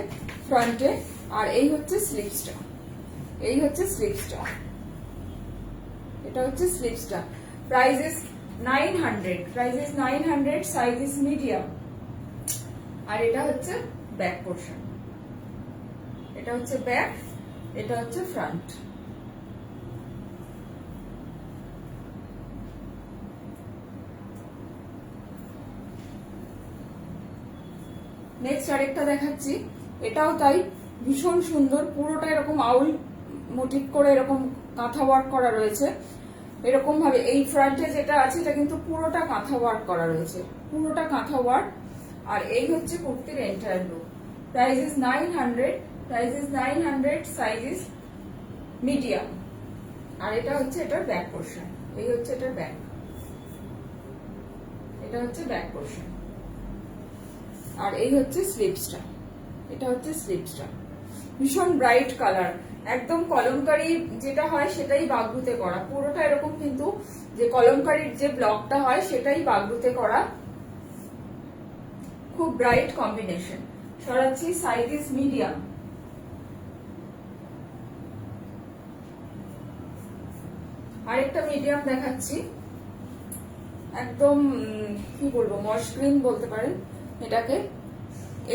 ফ্রন্টে। আর এই হচ্ছে স্লিভসটা, এই হচ্ছে স্লিভসটা, এটা হচ্ছে স্লিভসটা। Price is 900, price is 900, size is medium. আর এটা হচ্ছে ব্যাক পোর্শন, এটা হচ্ছে ব্যাক, এটা হচ্ছে ফ্রন্ট। নেক্সট আরেকটা দেখাচ্ছি। এটাও তাই ভীষণ সুন্দর, পুরোটা এরকম আউল মোটিভ করে এরকম কাঁথা ওয়ার্ক করা রয়েছে এরকম ভাবে। এই ফ্রন্টে যেটা আছে এটা কিন্তু পুরোটা কাঁথা ওয়ার্ক করা রয়েছে, পুরোটা কাঁথা ওয়ার্ক। আর এই হচ্ছে কুর্তির entire look. Price is 900, price is 900, size is medium. আর এটা হচ্ছে এটার ব্যাক পোর্শন, এই হচ্ছে এটার ব্যাক, এটা হচ্ছে ব্যাক পোর্শন। আর এই হচ্ছে স্লিভসটা, এটা হচ্ছে স্লিভসটা। ভীষণ ব্রাইট কালার, একদম কলমকারি যেটা হয় সেটাই বাগরুতে করা, পুরোটা এরকম কিন্তু যে কলমকারির যে ব্লকটা হয় সেটাই বাগরুতে করা। খুব ব্রাইট কম্বিনেশন। সরাচ্ছি, সাইজ ইজ মিডিয়াম। আরেকটা মিডিয়াম দেখাচ্ছি, একদম কি বলবো মস গ্রিন বলতে পারেন এটাকে।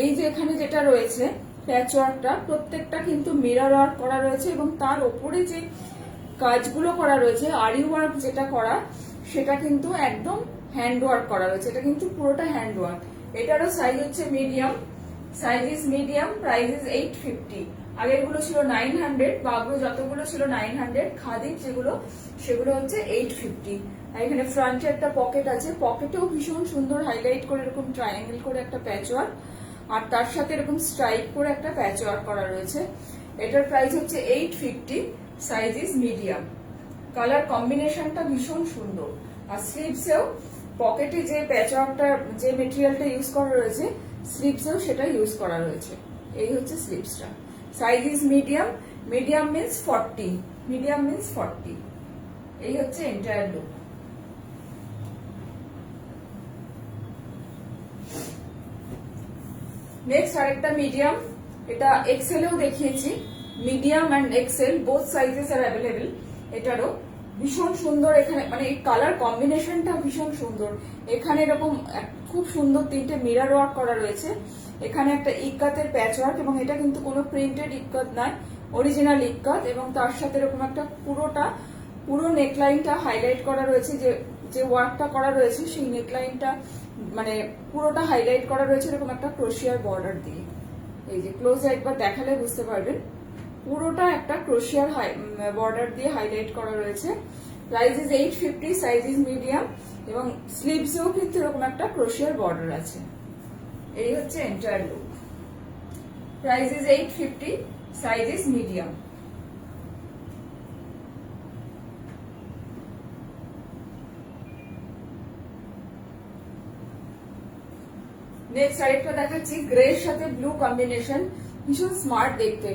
এই যে এখানে যেটা রয়েছে প্যাচ ওয়ার্কটা, প্রত্যেকটা কিন্তু মিরর ওয়ার্ক করা রয়েছে এবং তার ওপরে যে কাজগুলো করা রয়েছে আরি ওয়ার্ক যেটা করা সেটা কিন্তু একদম হ্যান্ড ওয়ার্ক করা রয়েছে, এটা কিন্তু পুরোটা হ্যান্ড ওয়ার্ক। এটারও সাইজ হচ্ছে medium, size is medium, price is 850। আগেরগুলো ছিল 900, বাবু যতগুলো ছিল 900, খাদির যেগুলো সেগুলো হচ্ছে 850। আর এখানে ফ্রন্টে একটা পকেট আছে, পকেটেও ভীষণ সুন্দর হাইলাইট করে এরকম ট্রায়াঙ্গেল করে একটা প্যাচ ওয়ার্ক, আর তার সাথে এরকম স্ট্রাইপ করে একটা প্যাচ ওয়ার্ক করা রয়েছে। এটার প্রাইস হচ্ছে 850, সাইজ ইজ মিডিয়াম। কালার কম্বিনেশনটা ভীষণ সুন্দর। আর স্লিভসেও পকেটে যে প্যাচ ওয়ার্কটা যে মেটেরিয়ালটা ইউজ করা রয়েছে স্লিভসেও সেটা ইউজ করা রয়েছে। এই হচ্ছে স্লিভসটা। Size is medium, medium means 40, medium means 40। এই হচ্ছে এন্টায়ার লুক। নেক্সট আরেকটা মিডিয়াম, এটা এক্সেলেও দেখিয়েছি, medium and XL both sizes are available. এটারও ভীষণ সুন্দর, এখানে মানে এই কালার কম্বিনেশনটা ভীষণ সুন্দর। এখানে এরকম খুব সুন্দর তিনটে মিরর ওয়ার্ক করা রয়েছে, এখানে একটা ইক্কাতের প্যাচ ওয়ার্ক এবং এটা কিন্তু কোনো প্রিন্টেড ইক্কাত নয়, অরিজিনাল ইক্কাত। এবং তার সাথে এরকম একটা পুরো নেকলাইনটা হাইলাইট করা রয়েছে, যে ওয়ার্কটা করা রয়েছে সেই নেকলাইনটা মানে পুরোটা হাইলাইট করা রয়েছে এরকম একটা ক্রোশিয়ার বর্ডার দিয়ে। এই যে ক্লোজ একবার দেখালে বুঝতে পারবেন, পুরোটা একটা ক্রোশিয়ার বর্ডার দিয়ে হাইলাইট করা রয়েছে। Price is 850, size is medium এবং স্লিভসেও কিন্তু এরকম একটা ক্রোশিয়ার বর্ডার আছে। এই হচ্ছে entire look. Price is 850, size is medium. Next আরেকটা দেখাচ্ছি, গ্রের সাথে ব্লু কম্বিনেশন, ভীষণ স্মার্ট দেখতে।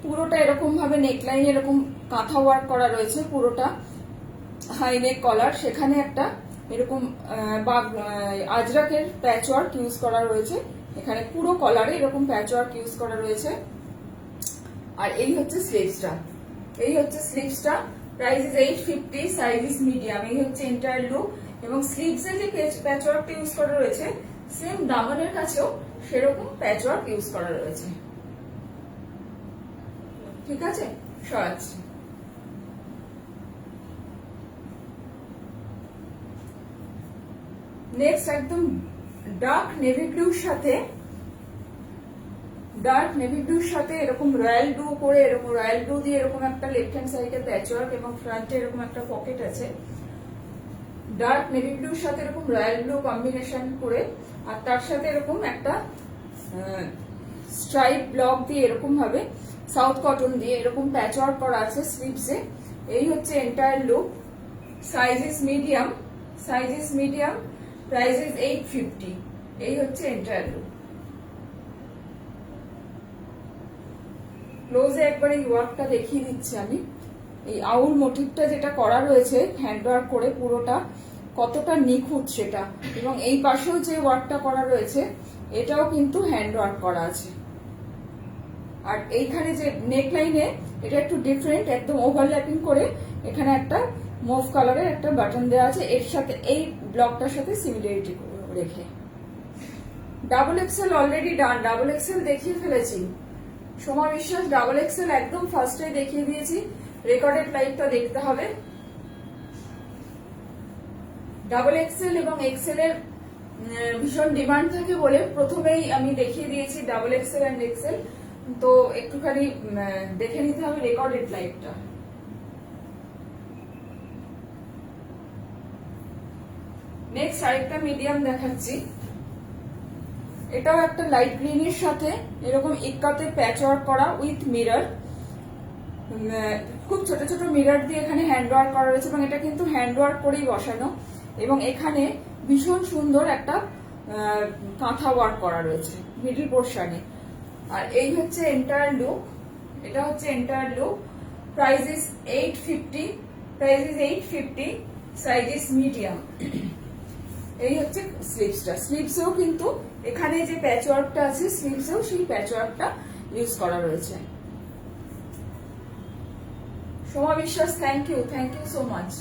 পুরোটা এরকম ভাবে নেকলাইন এরকম কাঁথা ওয়ার্ক করা রয়েছে, পুরোটা হাই নেক কলার, সেখানে একটা এরকম আজরাকের প্যাচওয়ার্ক ইউজ করা রয়েছে, এখানে পুরো কলারে এরকম প্যাচওয়ার্ক ইউজ করা রয়েছে। আর এই হচ্ছে স্লিভসটা, এই হচ্ছে স্লিভসটা, price is 850, size is medium. এই হচ্ছে এন্টায়ার লুক, এবং স্লিভসে যে প্যাচওয়ার্কটা ইউজ করা রয়েছে সেম দামানের কাছেও সেরকম প্যাচওয়ার্ক ইউজ করা রয়েছে। ঠিক আছে, সরাচ্ছি। নেক্সট একদম ডার্ক নেভি ব্লুর সাথে এরকম রয়্যাল ব্লু করে, এরকম রয়্যাল ব্লু দিয়ে এরকম একটা লেফট হ্যান্ড সাইডে প্যাচওয়ার্ক এবং ফ্রন্টে এরকম একটা পকেট আছে। ডার্ক নেভি ব্লুর সাথে এরকম রয়্যাল ব্লু কম্বিনেশন করে, আর তার সাথে এরকম একটা স্ট্রাইপ ব্লক দিয়ে এরকম ভাবে সাউথ কটন দিয়ে এরকম প্যাচওয়ার্ক করা আছে স্লিভসে। এই হচ্ছে entire look, size is medium, price is 850। এই হচ্ছে এন্টায়ার লুক। ক্লোজে একবার এই ওয়ার্কটা দেখিয়ে দিচ্ছি আমি। এই আউল মোটিভটা যেটা করা রয়েছে হ্যান্ডওয়ার্ক করে পুরোটা কতটা নিখুঁত সেটা, এবং এই পাশেও যে ওয়ার্কটা করা রয়েছে এটাও কিন্তু হ্যান্ডওয়ার্ক করা আছে। আর এইখানে যে নেক লাইনে এটা একটু ডিফারেন্ট, একদম ওভারল্যাপিং করে এখানে একটা মুভ কালারের একটা বাটন দেওয়া আছে, এর সাথে এই ব্লকটার সাথে সিমিলারিটি রেখে। Double XL already done, double XL দেখিয়ে ফেলেছি। সোমা বিশ্বাস ডাবল এক্সেল একদম ফার্স্টে দেখিয়ে দিয়েছি, রেকর্ডেড লাইভটা দেখতে হবে। ডাবল এক্সেল এবং এক্সেল এর ভীষণ ডিমান্ড থাকে বলে প্রথমেই আমি দেখিয়ে দিয়েছি ডাবল এক্সেল এন্ড এক্সেল, তো একটুখানি দেখে নিতে হবে রেকর্ডেড লাইভটা। নেক্সট আরেকটা মিডিয়াম দেখাচ্ছি, এটাও একটা লাইট গ্রিনের সাথে এরকম ইক্কাতে প্যাচওয়ার্ক করা উইথ মিরর, খুব ছোট ছোট মিরর দিয়ে এখানে হ্যান্ডওয়ার্ক করা রয়েছে, এবং এটা কিন্তু হ্যান্ডওয়ার্ক করেই বসানো, এবং এখানে ভীষণ সুন্দর একটা কাঁথা ওয়ার্ক করা রয়েছে মিডল পোর্শনে। আর এই হচ্ছে এন্টায়ার লুক, এটা হচ্ছে entire look, price is 850, size is medium. এই হচ্ছে স্লিভসটা, স্লিভসেও কিন্তু এখানে যে প্যাচওয়ার্কটা আছে স্লিভসেও সেই প্যাচওয়ার্কটা ইউজ করা রয়েছে। সোমা বিশ্বাস থ্যাংক ইউ সো মাচ।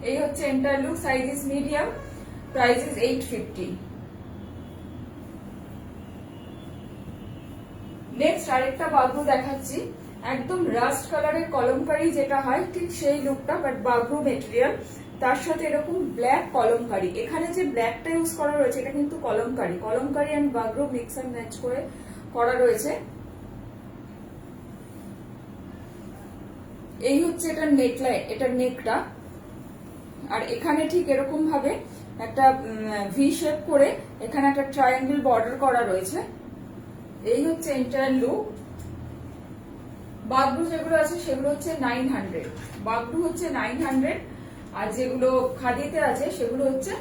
এই হচ্ছে entire look, size is medium, price is 850। Next আরেকটা বাগরু দেখাচ্ছি, একদম রাস্ট কালারের কলমকারি যেটা হয় ঠিক সেই লুকটা, বাট বাগরু মেটেরিয়াল, তার সাথে এরকম ব্ল্যাক কলমকারি। এখানে যে ব্ল্যাকটা ইউজ করা রয়েছে এটা কিন্তু Kalamkari and Bagru mix and match করে করা রয়েছে। এই হচ্ছে এটার নেকলাইন, এটার নেকটা, আর এখানে ঠিক এরকম ভাবে একটা ভি শেপ করে এখানে একটা ট্রায়াঙ্গেল বর্ডার করা রয়েছে। এই হচ্ছে এন্টায়ার লুক। বাগরু যেগুলো আছে সেগুলো হচ্ছে 900, বাগরু হচ্ছে 900, আর যেগুলো খাদিতে আছে সেগুলো হচ্ছে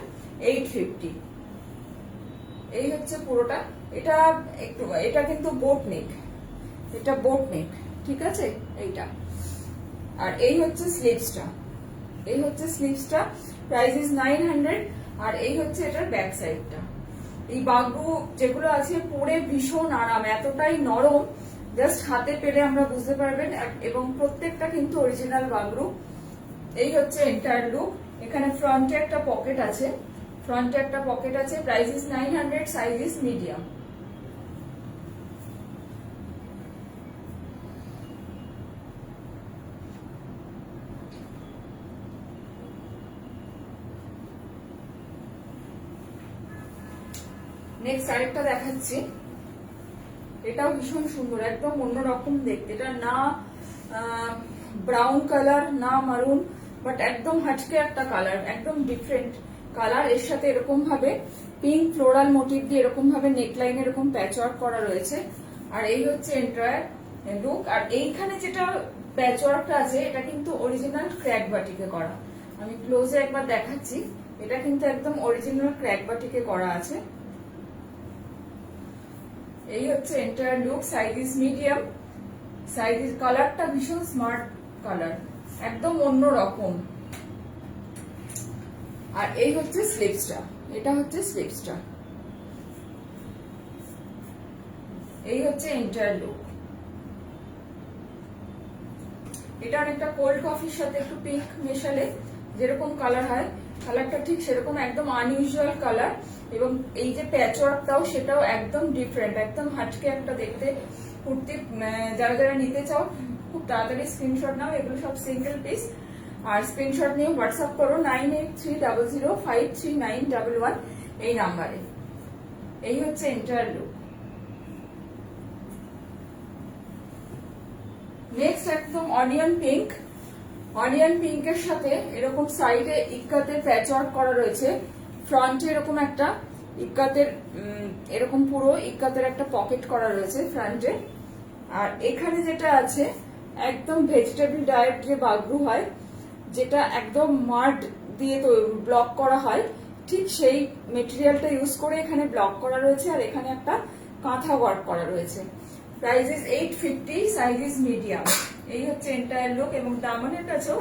850। এই হচ্ছে পুরোটা, এটা কিন্তু বোট নেক, এটা বোট নেক, ঠিক আছে এইটা। আর এই হচ্ছে স্লিভসটা, প্রাইস ইজ 900, আর এই হচ্ছে এটার ব্যাক সাইডটা। এই বাগরু যেগুলো আছে পরে ভীষণ আরাম, এতটাই নরম, জাস্ট হাতে পেলে আমরা বুঝতে পারবেন, এবং প্রত্যেকটা কিন্তু অরিজিনাল বাগরু। এই হচ্ছে এন্টায়ার লুক, এখানে ফ্রন্টে একটা পকেট আছে, price is 900, size is medium. Next আরেকটা দেখাচ্ছি, এটাও ভীষণ সুন্দর, একদম অন্যরকম দেখতে। এটা না ব্রাউন কালার না মারুন, বাট একদম হাটকে একটা কালার, একদম ডিফারেন্ট কালার। এর সাথে এরকম ভাবে পিঙ্ক ফ্লোরাল মোটিভ দিয়ে এরকম ভাবে নেকলাইন এরকম প্যাচওয়ার্ক করা রয়েছে। আর এই হচ্ছে এন্টায়ার লুক। আর এইখানে যেটা প্যাচওয়ার্কটা আছে এটা কিন্তু অরিজিনাল ক্র্যাক বাটিকে করা। আমি ক্লোজে একবার দেখাচ্ছি, এটা কিন্তু একদম অরিজিনাল ক্র্যাক বাটিকে করা আছে। এই হচ্ছে entire look, size is medium, কালারটা ভীষণ স্মার্ট কালার, একদম অন্য রকম। আর এই হচ্ছে স্লিভসটা, এটা হচ্ছে স্লিভসটা, এই হচ্ছে এন্টায়ার লুক। এটা অনেকটা কোল্ড কফির সাথে একটু পিঙ্ক মেশালে যেরকম কালার হয়, কালারটা ঠিক সেরকম, একদম আনইউজুয়াল কালার। এবং এই যে প্যাচওয়ার্কটাও সেটাও একদম ডিফারেন্ট, একদম হাটকে একটা দেখতে কুর্তি। যারা যারা নিতে চাও খুব তাড়াতাড়ি স্ক্রিনশট নাও, এগুলো সব সিঙ্গেল পিস। আর স্ক্রিনশট নিয়ে হোয়াটসঅ্যাপ করো 9830053911 এই নাম্বারে। এই হচ্ছে এন্টায়ার লুক। নেক্সট একদম অনিয়ন পিঙ্ক, অনিয়ন পিঙ্কের সাথে এরকম সাইডে ইক্কাতের প্যাচওয়ার্ক করা রয়েছে, ফ্রন্টে এরকম একটা ইক্কাতের এরকম পুরো ইক্কাতের একটা পকেট করা রয়েছে ফ্রন্টে। আর এখানে যেটা আছে একদম ভেজিটেবল ডায়েট যে বাগরু হয়, যেটা একদম মাড দিয়ে তো ব্লক করা হয়, ঠিক সেই মেটেরিয়ালটা ইউজ করে এখানে ব্লক করা রয়েছে। আর এখানে একটা কাঁথা ওয়ার্ক করা রয়েছে। Price is 850, size is medium. এই হচ্ছে এন্টায়ার লুক। এবং দামনের কাছেও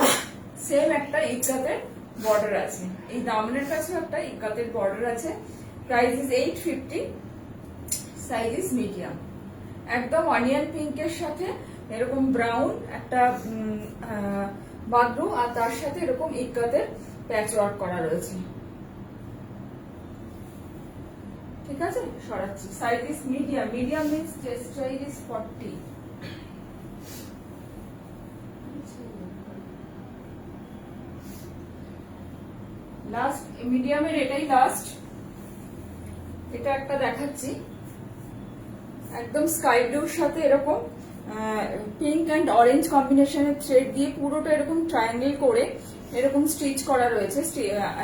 সেম একটা ইক্কাতের বর্ডার আছে, এই দামনের কাছেও একটা ইক্কাতের বর্ডার আছে। Price is 850, size is medium. একদম অনিয়ন পিঙ্কের সাথে এরকম ব্রাউন একটা বাগরু, আর তার সাথে এরকম ইক্কাতের প্যাচওয়ার্ক করা রয়েছে। ঠিক আছে, সরাচ্ছি। Size is medium, medium means chest size is 40। Last মিডিয়ামের এটাই লাস্ট। এটা একটা দেখাচ্ছি, একদম স্কাই ব্লুর সাথে এরকম পিঙ্ক অ্যান্ড অরেঞ্জ কম্বিনেশনের থ্রেড দিয়ে পুরোটা এরকম ট্রায়াঙ্গেল করে এরকম স্টিচ করা রয়েছে,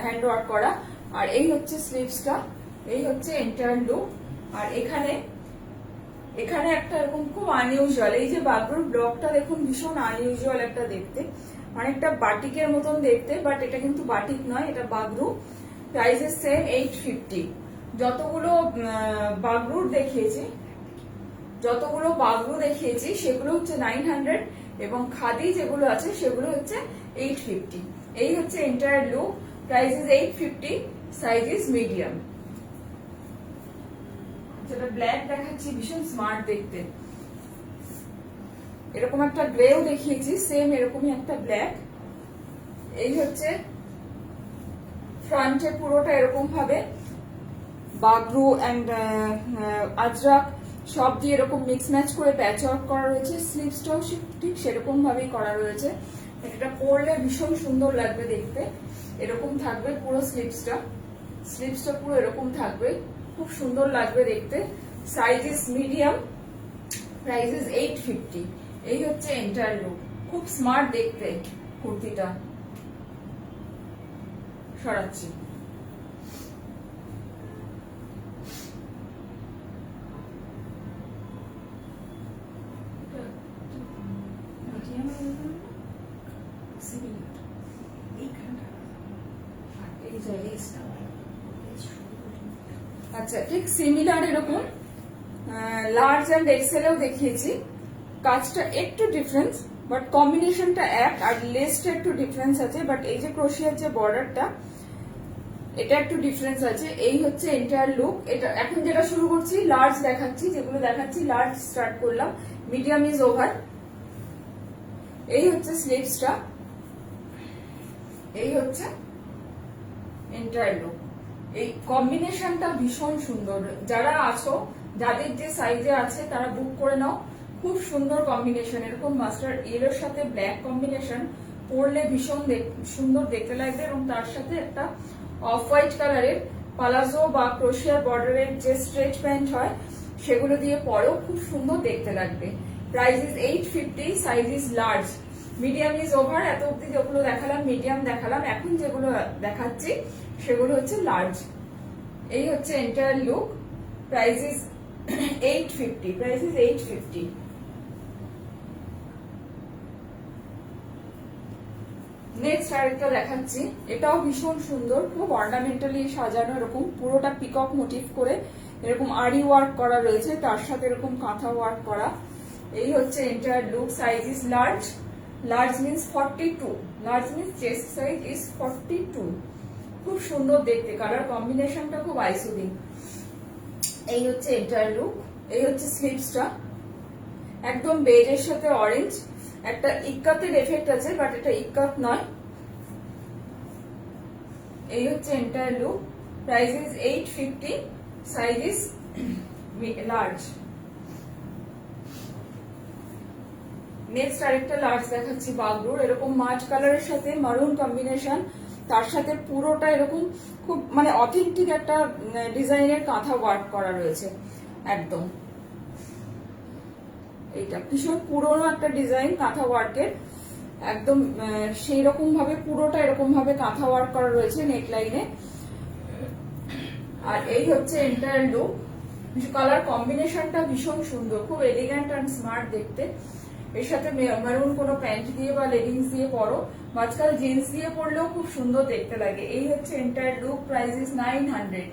হ্যান্ড ওয়ার্ক করা। আর এই হচ্ছে স্লিভসটা, এই হচ্ছে এন্টায়ার লুক। আর এখানে এখানে একটা এরকম খুব আনইউজুয়াল, এই যে বাগরুর ব্লকটা দেখুন, ভীষণ আনইউজুয়াল একটা দেখতে, অনেকটা বাটিকের মতন দেখতে, বাট এটা কিন্তু বাটিক নয়, এটা বাগরু। প্রাইস এর সেম 850। যতগুলো বাগরু দেখিয়েছি সেগুলো হচ্ছে 900, এবং খাদি যেগুলো আছে সেগুলো হচ্ছে 850। এই হচ্ছে entire look. Price is 850, size is medium. যেটা ব্ল্যাক দেখাচ্ছি ভীষণ স্মার্ট দেখতে, এরকম একটা গ্রেও দেখিয়েছি, সেম এরকমই একটা ব্ল্যাক। এই হচ্ছে ফ্রন্টে পুরোটা এরকম ভাবে বাগরু অ্যান্ড আজরাক সব দিয়ে এরকম মিক্স ম্যাচ করে প্যাচ ওয়ার্ক করা রয়েছে। স্লিভসটাও ঠিক সেরকম ভাবেই করা রয়েছে। এটা পরলে ভীষণ সুন্দর লাগবে দেখতে, এরকম থাকবে পুরো স্লিভসটা পুরো এরকম থাকবে, খুব সুন্দর লাগবে দেখতে। Size is medium, price is 850। এই হচ্ছে এন্টায়ার লুক, খুব স্মার্ট দেখতে কুর্তিটা। সরাচ্ছি। আচ্ছা, ঠিক সিমিলার এরকম লার্জ অ্যান্ড এক্সেলেও দেখিয়েছি, কাজটা একটু ডিফারেন্স, বাট কম্বিনেশনটা এক, আর লেসটা একটু ডিফারেন্স আছে। বাট এই যে ক্রোশিয়ার যে বর্ডারটা, এটা একটু ডিফারেন্স আছে। এই হচ্ছে এন্টায়ার লুক। এটা এখন যেটা শুরু করছি লার্জ দেখাচ্ছি, যেগুলো দেখাচ্ছি লার্জ স্টার্ট করলাম, মিডিয়াম ইজ ওভার। এই হচ্ছে স্লিভসটা, এই হচ্ছে এন্টায়ার লুক। এই কম্বিনেশনটা ভীষণ সুন্দর। যারা আছো, যাদের যে সাইজে আছে তারা বুক করে নাও, খুব সুন্দর কম্বিনেশন। এরকম মাস্টার্ড ইয়েলোর সাথে ব্ল্যাক কম্বিনেশন পরলে ভীষণ সুন্দর দেখতে লাগবে, এবং তার সাথে একটা অফ হোয়াইট কালারের পালাজো বা ক্রোশিয়ার বর্ডারের যে স্ট্রেচ প্যান্ট হয় সেগুলো দিয়ে পরেও খুব সুন্দর দেখতে লাগবে। Price is 850, size is large, medium is over. এত অব্দি যেগুলো দেখালাম মিডিয়াম দেখালাম, এখন যেগুলো দেখাচ্ছি সেগুলো হচ্ছে লার্জ। এই হচ্ছে entire look. Price is 850, price is 850। Next আরেকটা দেখাচ্ছি, এটাও ভীষণ সুন্দর, খুব অর্নামেন্টালি সাজানো, এরকম পুরোটা পিকক মোটিভ করে এরকম আরি ওয়ার্ক করা রয়েছে, তার সাথে এরকম কাঁথা ওয়ার্ক করা। এই হচ্ছে entire look. Size is large, large means 42, large means chest size is 42, খুব সুন্দর দেখতে, কালার কম্বিনেশনটা খুব আইসুদিং। এই হচ্ছে এন্টায়ার লুক। এই হচ্ছে স্লিভসটা, একদম বেজের সাথে অরেঞ্জ, একটা ইক্কাতের এফেক্ট আছে বাট এটা ইক্কাত নয়। এই হচ্ছে entire look. Price is 850, size is large. Next আরেকটা লার্জ দেখাচ্ছি বাগরুর, এরকম মাছ কালারের সাথে মারুন কম্বিনেশন, তার সাথে পুরোটা এরকম খুব মানে অথেন্টিক একটা ডিজাইনের কাঁথা ওয়ার্ক করা রয়েছে একদম। এইটা ভীষণ পুরোনো একটা ডিজাইন কাঁথা ওয়ার্কের, একদম সেই রকম ভাবে পুরোটা এরকম ভাবে কাঁথা ওয়ার্ক করা রয়েছে নেক লাইনে। আর এই হচ্ছে এন্টায়ার লুক। কালার কম্বিনেশনটা ভীষণ সুন্দর, খুব এলিগ্যান্ট অ্যান্ড স্মার্ট দেখতে। এর সাথে মেরুন কোনো প্যান্ট দিয়ে বা লেগিংস দিয়ে পরো, মাঝখানে জিন্স দিয়ে পরলেও খুব সুন্দর দেখতে লাগে। এই হচ্ছে entire look. Price is 900,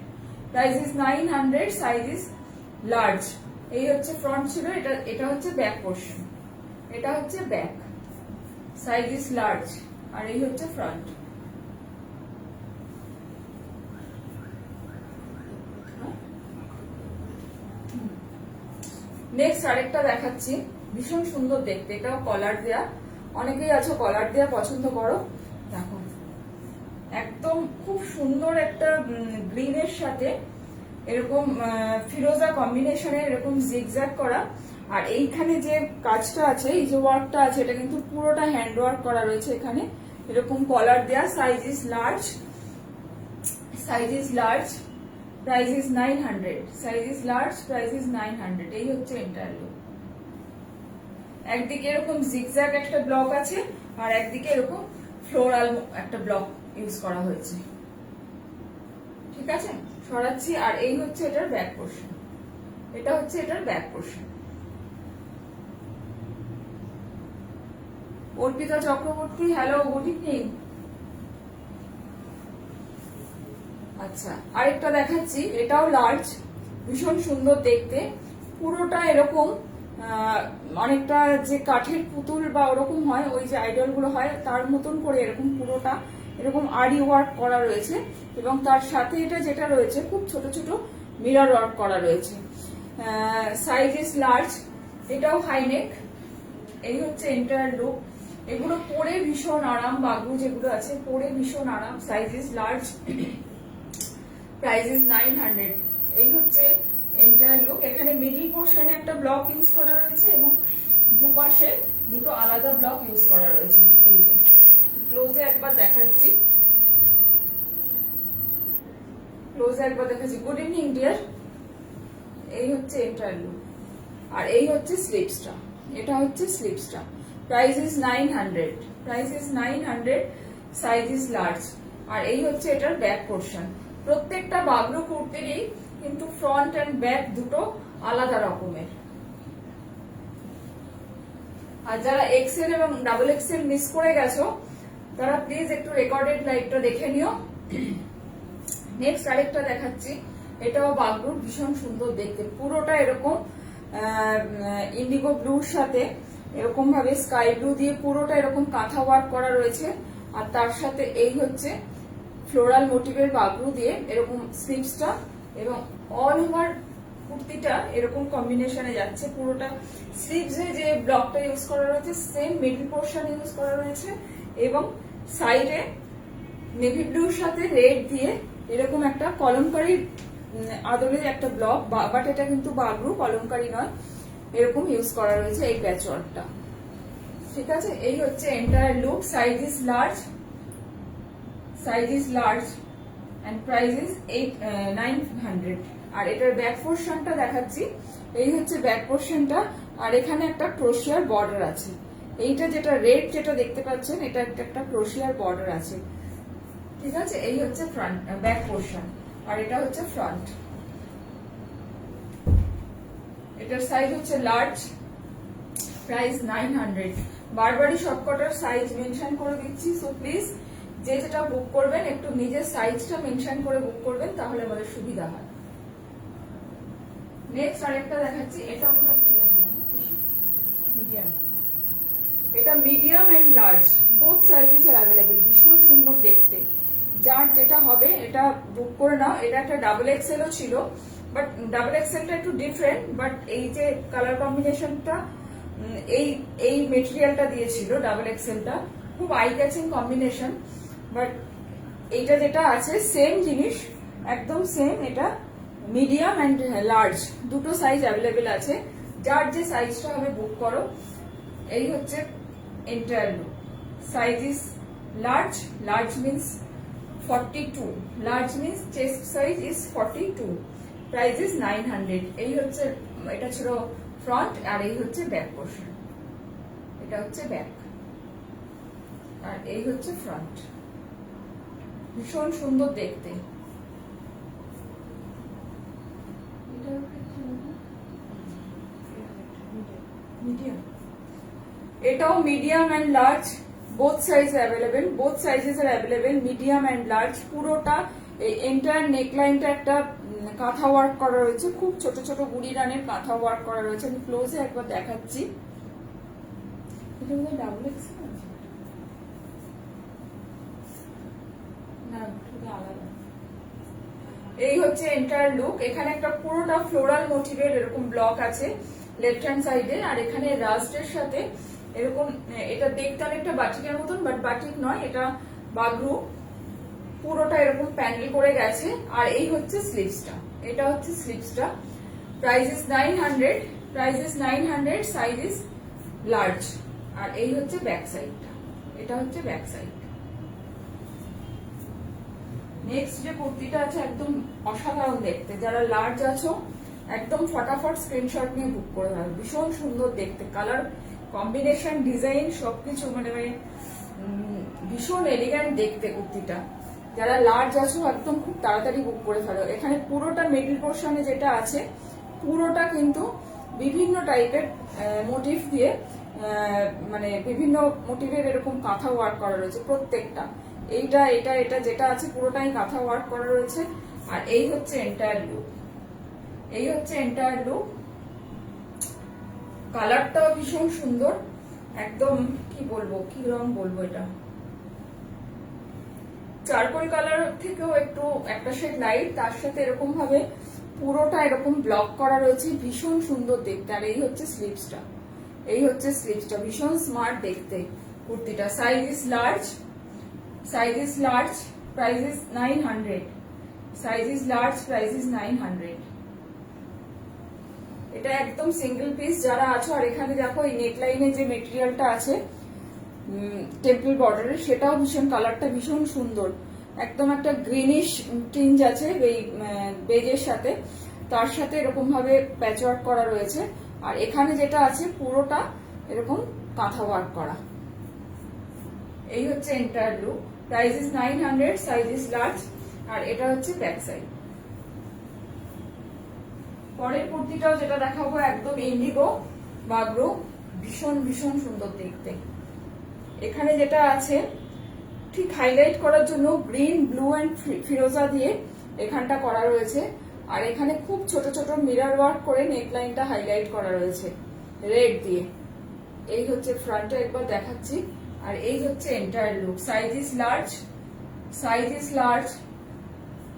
price is 900, size is large. এই হচ্ছে ফ্রন্ট ছিল, এটা হচ্ছে ব্যাক পোর্শন, এটা হচ্ছে ব্যাক, সাইজ ইজ লার্জ। আর এই হচ্ছে ফ্রন্ট। নেক্সট আরেকটা দেখাচ্ছি, ভীষণ সুন্দর দেখতে, এটাও কলার দেয়া। অনেকেই আছো কলার দেয়া পছন্দ করো। দেখো একদম খুব সুন্দর একটা গ্রিনের সাথে এরকম ফিরোজা কম্বিনেশনের এরকম জিগজ্যাগ করা। আর এইখানে যে কাজটা আছে, এই যে ওয়ার্কটা আছে, এটা কিন্তু পুরোটা হ্যান্ড ওয়ার্ক করা রয়েছে এখানে, এরকম কলার দেয়া। Size is large, size is large, price is 900, size is large, price is 900। এই হচ্ছে এন্টায়ার লুক। একদিকে এরকম জিগজ্যাগ একটা ব্লক আছে আর একদিকে এরকম ফ্লোরাল একটা ব্লক ইউজ করা হয়েছে। ঠিক আছে, সরাচ্ছি। আর এই হচ্ছে এটার ব্যাক পোর্শন, এটা হচ্ছে এটার back portion. Arpita Chakraborty, hello, good evening. আচ্ছা, আরেকটা দেখাচ্ছি, এটাও লার্জ, ভীষণ সুন্দর দেখতে, পুরোটা এরকম অনেকটা যে কাঠের পুতুল বা ওরকম হয়, ওই যে আইডল গুলো হয় তার মতন করে এরকম পুরোটা এরকম আরি ওয়ার্ক করা রয়েছে, এবং তার সাথে এটা যেটা রয়েছে খুব ছোট ছোট মিরর ওয়ার্ক করা রয়েছে। সাইজ ইজ লার্জ, এটাও হাইনেক। এই হচ্ছে এন্টায়ার লুক। এগুলো পরে ভীষণ আরাম, বাগরু যেগুলো আছে পরে ভীষণ আরাম। Size is large, price is 900। এই হচ্ছে এন্টায়ার লুক। এখানে মিডল পোর্শনে একটা ব্লক ইউজ করা রয়েছে এবং দুপাশে দুটো আলাদা ব্লক ইউজ করা রয়েছে। এই যে ক্লোজে একবার দেখাচ্ছি, ক্লোজে একবার দেখাচ্ছি। Good evening deer. এই হচ্ছে এন্টায়ার লুক। আর এই হচ্ছে স্লিভসটা, এটা হচ্ছে স্লিভসটা। Price is 900, price is 900, size is large. আর এই হচ্ছে এটার ব্যাক পোর্শন। প্রত্যেকটা বাগরু কুর্তিরই কিন্তু ফ্রন্ট এন্ড ব্যাক দুটো আলাদা রকমের। আর যারা এক্সেল এবং ডাবল এক্সেল মিস করে গেছো তারা প্লিজ একটু রেকর্ডেড লাইভটা দেখে নিও। নেক্সট আরেকটা দেখাচ্ছি, এটাও বাগরু, ভীষণ সুন্দর দেখতে, পুরোটা এরকম ইন্ডিগো ব্লুর সাথে এরকম ভাবে স্কাই ব্লু দিয়ে পুরোটা এরকম কাঁথা ওয়ার্ক করা রয়েছে। আর তার সাথে এই হচ্ছে ফ্লোরাল মোটিভের বাগরু দিয়ে এরকম স্লিভসটা, এবং অল ওভার কুর্তিটা এরকম কম্বিনেশনে যাচ্ছে। পুরোটা স্লিভসে যে ব্লকটা ইউজ করা রয়েছে সেম মিডল পোর্শন ইউজ করা রয়েছে, এবং সাইডে নেভি ব্লুর সাথে রেড দিয়ে এরকম একটা কলমকারী আদলের একটা ব্লক, বাট এটা কিন্তু বাগরু, কলমকারী নয়, এরকম ইউজ করা রয়েছে এই প্যাচওয়ার্কটা। ঠিক আছে, এই হচ্ছে entire look. Size is large, size is large, and price is 900। আর এটার ব্যাক পোর্শনটা দেখাচ্ছি, এই হচ্ছে ব্যাক পোর্শনটা। আর এখানে একটা ক্রোশিয়ার বর্ডার আছে, এইটা যেটা রেড যেটা দেখতে পাচ্ছেন এটা একটা ক্রোশিয়ার বর্ডার আছে। ঠিক আছে, এই হচ্ছে ফ্রন্ট ব্যাক পোর্শন, আর এটা হচ্ছে ফ্রন্ট। এটার সাইজ হচ্ছে লার্জ, প্রাইস 900। বারবারই সবকটার সাইজ মেনশন করে দিচ্ছি, সো প্লিজ যে যেটা বুক করবেন একটু নিজের সাইজটা মেনশন করে বুক করবেন, তাহলে আমাদের সুবিধা হয়। নেক্সট আরেকটা দেখাচ্ছি, এটা আমরা একটু দেখাবো, মিডিয়াম। এটা medium and large both sizes are available, ভীষণ সুন্দর দেখতে। যার যেটা হবে এটা বুক করে নাও। এটা একটা ডাবল এক্সেলও ছিল, বাট ডাবল এক্সেলটা একটু ডিফারেন্ট, বাট এই যে কালার কম্বিনেশনটা এই এই মেটেরিয়ালটা দিয়েছিল ডাবল এক্সেলটা, খুব আই ক্যাচিং কম্বিনেশন। বাট এইটা যেটা আছে সেম জিনিস, একদম সেম। এটা মিডিয়াম অ্যান্ড লার্জ দুটো সাইজ অ্যাভেলেবেল আছে, যার যে সাইজটা হবে বুক করো। এই হচ্ছে entire look. Size is large, large means 42, large means chest size is 42, price is 900। এই হচ্ছে, এটা ছিল ফ্রন্ট, আর এই হচ্ছে ব্যাক পোর্শন। এটা হচ্ছে ব্যাক আর এই হচ্ছে ফ্রন্ট। ভীষণ সুন্দর দেখতে। এটাও medium and large, both size available, both sizes are available, medium and large. পুরোটা এন্টায়ার নেকলাইনটা একটা কাঁথা ওয়ার্ক করা রয়েছে, খুব ছোট ছোট গুড়ি রানের কাঁথা ওয়ার্ক করা রয়েছে। আমি ক্লোজে একবার দেখাচ্ছি। এটা বোধহয় ডাবল এক্সেল আছে না, আলাদা। এই হচ্ছে এন্টায়ার লুক। এখানে একটা পুরোটা ফ্লোরাল মোটিভের এরকম ব্লক আছে লেফট হ্যান্ড সাইডে, আর এখানে রাস্টের সাথে এরকম, এটা দেখতে অনেকটা বাটিকের মতন, বাট বাটিক নয়, এটা বাগরু। পুরোটা এরকম প্যান্ডেল করে গেছে। আর এই হচ্ছে স্লিভসটা, এটা হচ্ছে স্লিভসটা। Price is 900, price is 900, size is large. আর এই হচ্ছে ব্যাক সাইডটা, এটা হচ্ছে ব্যাক সাইড। নেক্সট যে কুর্তিটা আছে একদম অসাধারণ দেখতে, যারা লার্জ আছো একদম ফটাফট স্ক্রিনশট নিয়ে বুক করে দেবে। ভীষণ সুন্দর দেখতে, কালার কম্বিনেশন, ডিজাইন সবকিছু মানে ভীষণ এলিগ্যান্ট দেখতে কুর্তিটা। যারা লার্জ আছো একদম খুব তাড়াতাড়ি বুক করে ফেলো। এখানে পুরোটা মিডল পোর্শনে যেটা আছে পুরোটা কিন্তু বিভিন্ন টাইপের মোটিভ দিয়ে, মানে বিভিন্ন মোটিভের এরকম কাঁথা ওয়ার্ক করা রয়েছে প্রত্যেকটা। এইটা এটা এটা যেটা আছে পুরোটাই কাঁথা ওয়ার্ক করা রয়েছে। আর এই হচ্ছে এন্টায়ার লুক, এই হচ্ছে এন্টায়ার লুক। কালারটাও ভীষণ সুন্দর, একদম কি বলবো, কি রং বলবো, এটা চারকোল কালার থেকেও একটু একটা শেড লাইট, তার সাথে এরকম ভাবে পুরোটা এরকম ব্লক করা রয়েছে, ভীষণ সুন্দর দেখতে। আর এই হচ্ছে স্লিভসটা, এই হচ্ছে স্লিভসটা, ভীষণ স্মার্ট দেখতে কুর্তিটা। Size is large, size is large, price is 900, size is large, price is 900। এটা একদম সিঙ্গেল পিস যারা আছো। আর এখানে দেখো এই নেকলাইনে যে মেটেরিয়ালটা আছে টেম্পল বর্ডারের, সেটাও ভীষণ, কালারটা ভীষণ সুন্দর, একদম একটা গ্রিনিশ টিঞ্জ আছে এই বেজের সাথে, তার সাথে এরকম ভাবে প্যাচ ওয়ার্ক করা রয়েছে। আর এখানে যেটা আছে পুরোটা এরকম কাঁথা ওয়ার্ক করা। এই হচ্ছে entire look. Price is 900, size is large. আর এটা হচ্ছে ব্যাক সাইড। পরের কুর্তিটাও যেটা দেখাবো একদম ইন্ডিগো বাগরু, ভীষণ ভীষণ সুন্দর দেখতে। এখানে যেটা আছে ঠিক হাইলাইট করার জন্য গ্রিন, ব্লু এন্ড ফিরোজা দিয়ে এখানটা করা রয়েছে। আর এখানে খুব ছোট ছোট মিরর ওয়ার্ক করে নেকলাইনটা হাইলাইট করা রয়েছে রেড দিয়ে। এই হচ্ছে ফ্রন্টে একবার দেখাচ্ছি। আর এই হচ্ছে entire look. Size is large, size is large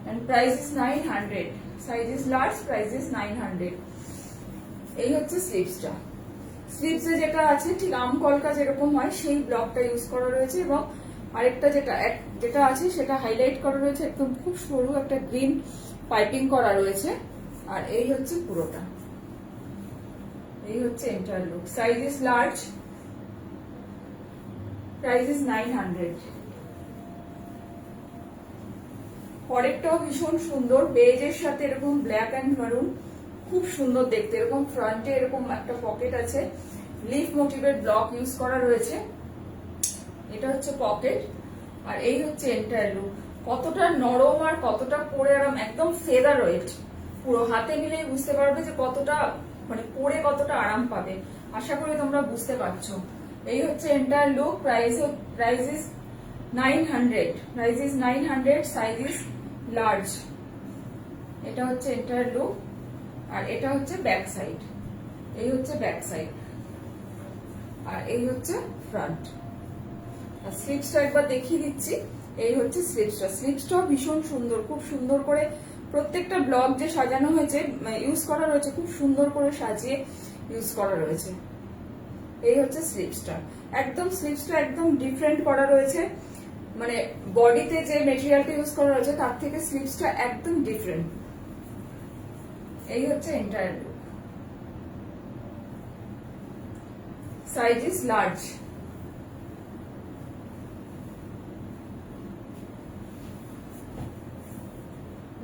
and price is 900, size is large, price is 900। এই হচ্ছে স্লিভসটা। স্লিভসে যেটা আছে ঠিক আম কলকা যেরকম হয় সেই ব্লকটা ইউজ করা রয়েছে, এবং আরেকটা যেটা আছে সেটা হাইলাইট করা রয়েছে, একদম খুব সরু একটা গ্রিন পাইপিং করা রয়েছে। আর এই হচ্ছে পুরোটা, এই হচ্ছে entire look. Size is large, price is 900। পরেরটাও ভীষণ সুন্দর, বেজের সাথে এরকম ব্ল্যাক অ্যান্ড মারুন, খুব সুন্দর দেখতে। এরকম ফ্রন্টে এরকম একটা পকেট আছে, লিফ মোটিভের ব্লক ইউজ করা রয়েছে। এটা হচ্ছে পকেট। আর এই হচ্ছে এন্টায়ার লুক। কতটা নরম আর কতটা পরে আরাম, একদম ফেদার ওয়েট। পুরো হাতে নিলেই বুঝতে পারবে যে কতটা মানে পরে কতটা আরাম পাবে। আশা করি তোমরা বুঝতে পারছো। এই হচ্ছে entire look. Price is 900, price is 900, size is large. এটা হচ্ছে এন্টায়ার লুক। আর এটা হচ্ছে ব্যাক সাইড, এই হচ্ছে ব্যাক সাইড। আর এই হচ্ছে ফ্রন্ট। আর স্লিভসটা একবার দেখিয়ে দিচ্ছি। এই হচ্ছে স্লিভসটা। স্লিভসটাও ভীষণ সুন্দর, খুব সুন্দর করে প্রত্যেকটা ব্লক যে সাজানো হয়েছে, ইউজ করা রয়েছে, খুব সুন্দর করে সাজিয়ে ইউজ করা রয়েছে। এই হচ্ছে স্লিভসটা। একদম স্লিভসটা একদম ডিফারেন্ট করা রয়েছে, মানে বডিতে যে মেটেরিয়ালটা ইউজ করা রয়েছে তার থেকে স্লিভসটা একদম ডিফারেন্ট। এই হচ্ছে entire look. Size is large.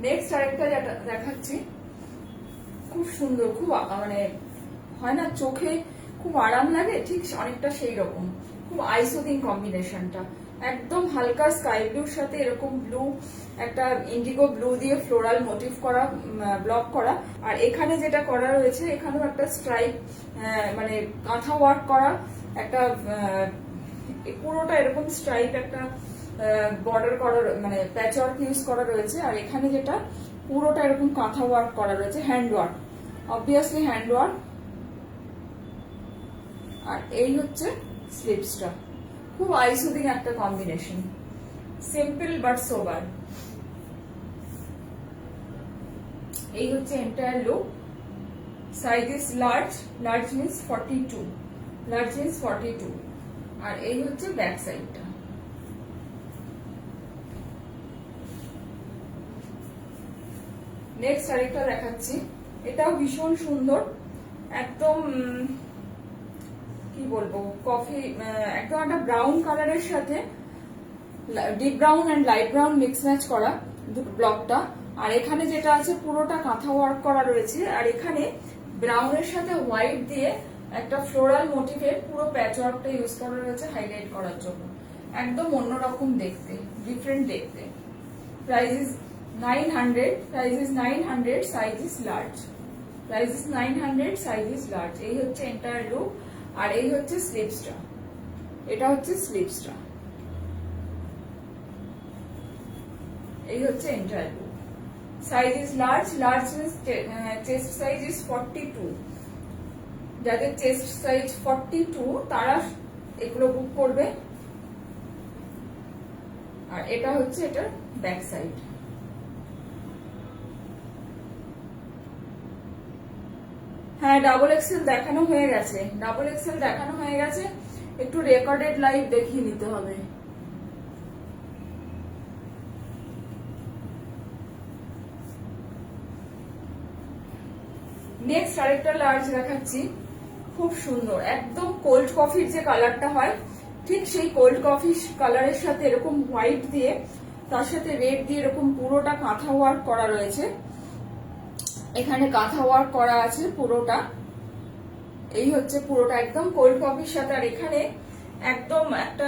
Next আরেকটা যেটা দেখাচ্ছি, খুব সুন্দর, খুব মানে হয় না চোখে খুব আরাম লাগে, ঠিক অনেকটা সেই রকম, খুব আইসোথিং কম্বিনেশনটা। একদম হালকা স্কাই ব্লুর সাথে এরকম ব্লু, একটা ইন্ডিগো ব্লু দিয়ে ফ্লোরাল মোটিভ করা, ব্লক করা। আর এখানে যেটা করা রয়েছে, এখানেও একটা স্ট্রাইপ, মানে কাঁথা ওয়ার্ক করা, একটা পুরোটা এরকম স্ট্রাইপ, একটা বর্ডার করা, মানে প্যাচ ওয়ার্ক ইউজ করা রয়েছে। আর এখানে যেটা পুরোটা এরকম কাঁথা ওয়ার্ক করা রয়েছে, hand work, obviously hand work. আর এই হচ্ছে স্লিভসটা। খুব আইসোথিং একটা কম্বিনেশন, সিম্পল বাট সোবার। এই হচ্ছে entire look. Size is large, large means 42, large means 42। আর এই হচ্ছে ব্যাক সাইডটা। নেক্সট আরেকটা দেখাচ্ছি, এটাও ভীষণ সুন্দর, একদম কি বলবো, কফি, একদম একটা ব্রাউন কালারের সাথে deep brown and light brown mix match করা ব্লকটা। আর এখানে যেটা আছে পুরোটা কাঁথা ওয়ার্ক করা রয়েছে। আর এখানে ব্রাউনের সাথে হোয়াইট দিয়ে একটা ফ্লোরাল মোটিভের পুরো প্যাচ ওয়ার্কটা ইউজ করা রয়েছে হাইলাইট করার জন্য। একদম অন্যরকম দেখতে, ডিফারেন্ট দেখতে। Price is 900, price is 900, size is large, price is 900, size is large. এই হচ্ছে এন্টায়ার লুক। আর এই হচ্ছে স্লিভসটা, এটা হচ্ছে স্লিভসটা। এই হচ্ছে entire look. Size is large, large means chest size is 42। যাদের চেস্ট সাইজ 42 তারা এগুলো বুক করবে। আর এটা হচ্ছে এটার ব্যাক সাইড। হ্যাঁ, ডাবল এক্সেল দেখানো হয়ে গেছে, ডাবল এক্সেল দেখানো হয়ে গেছে, একটু রেকর্ডেড লাইভ দেখিয়ে নিতে হবে। নেক্সট আরেকটা লার্জ দেখাচ্ছি, খুব সুন্দর, একদম কোল্ড কফির যে কালারটা হয় ঠিক সেই কোল্ড কফি কালারের সাথে এরকম হোয়াইট দিয়ে, তার সাথে রেড দিয়ে এরকম পুরোটা কাঁথা ওয়ার্ক করা রয়েছে। এখানে কাঁথা ওয়ার্ক করা আছে পুরোটা। এই হচ্ছে পুরোটা একদম কোল্ড কফির সাথে। আর এখানে একদম একটা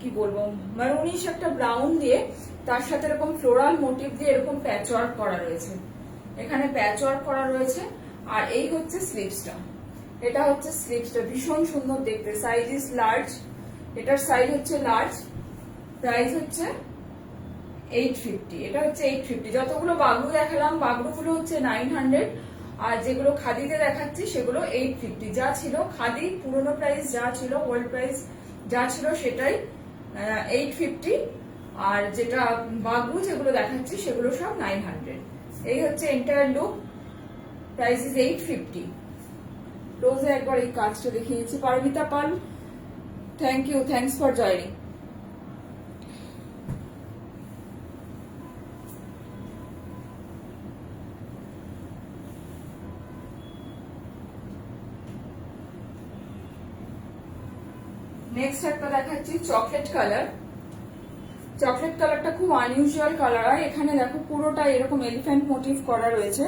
কি বলবো, মারুনিশ একটা ব্রাউন দিয়ে তার সাথে এরকম ফ্লোরাল মোটিভ দিয়ে এরকম প্যাচ ওয়ার্ক করা রয়েছে, এখানে প্যাচ ওয়ার্ক করা রয়েছে। আর এই হচ্ছে স্লিভসটা, এটা হচ্ছে স্লিভসটা, ভীষণ সুন্দর দেখতে। সাইজ ইজ লার্জ, এটার সাইজ হচ্ছে লার্জ। প্রাইস হচ্ছে 850, এটা হচ্ছে 850। যতগুলো বাগরু দেখালাম বাগরুগুলো হচ্ছে 900, আর যেগুলো খাদিতে দেখাচ্ছি সেগুলো 850। যা ছিল খাদি পুরোনো প্রাইস যা ছিল, ওল্ড প্রাইস যা ছিল সেটাই 850। আর যেটা বাগরু যেগুলো দেখাচ্ছি সেগুলো সব 900। এই হচ্ছে এন্টায়ার লুক। Price is 850। রোজে একবার এই কাজটা দেখিয়েছি। Paromita Pal, thank you, thanks for joining. Next একটা দেখাচ্ছি চকলেট কালার। চকলেট কালারটা খুব আনইউজুয়াল কালার হয়। এখানে দেখো পুরোটা এরকম এলিফ্যান্ট মোটিভ করা রয়েছে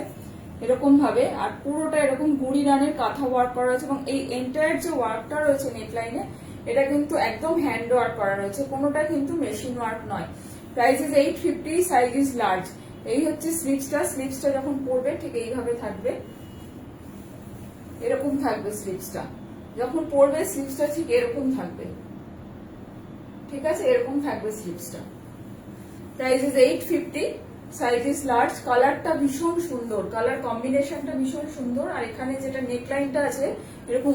এরকম ভাবে, আর পুরোটা এরকম গুড়ি রানের কাঁথা ওয়ার্ক করা রয়েছে। এবং এই এন্টায়ার যে ওয়ার্কটা রয়েছে নেকলাইনে, এটা কিন্তু একদম হ্যান্ড ওয়ার্ক করা রয়েছে, কোনোটা কিন্তু মেশিন ওয়ার্ক নয়। Price is 850, size is large. এই হচ্ছে স্লিভসটা। স্লিভসটা যখন পরবে ঠিক এইভাবে থাকবে, এরকম থাকবে স্লিভসটা। যখন পরবে স্লিভসটা ঠিক এরকম থাকবে, ঠিক আছে, এরকম থাকবে স্লিভসটা। Price is 850, size is large. কালারটা ভীষণ সুন্দর, কালার কম্বিনেশনটা ভীষণ সুন্দর। আর এখানে যেটা নেকলাইনটা আছে এরকম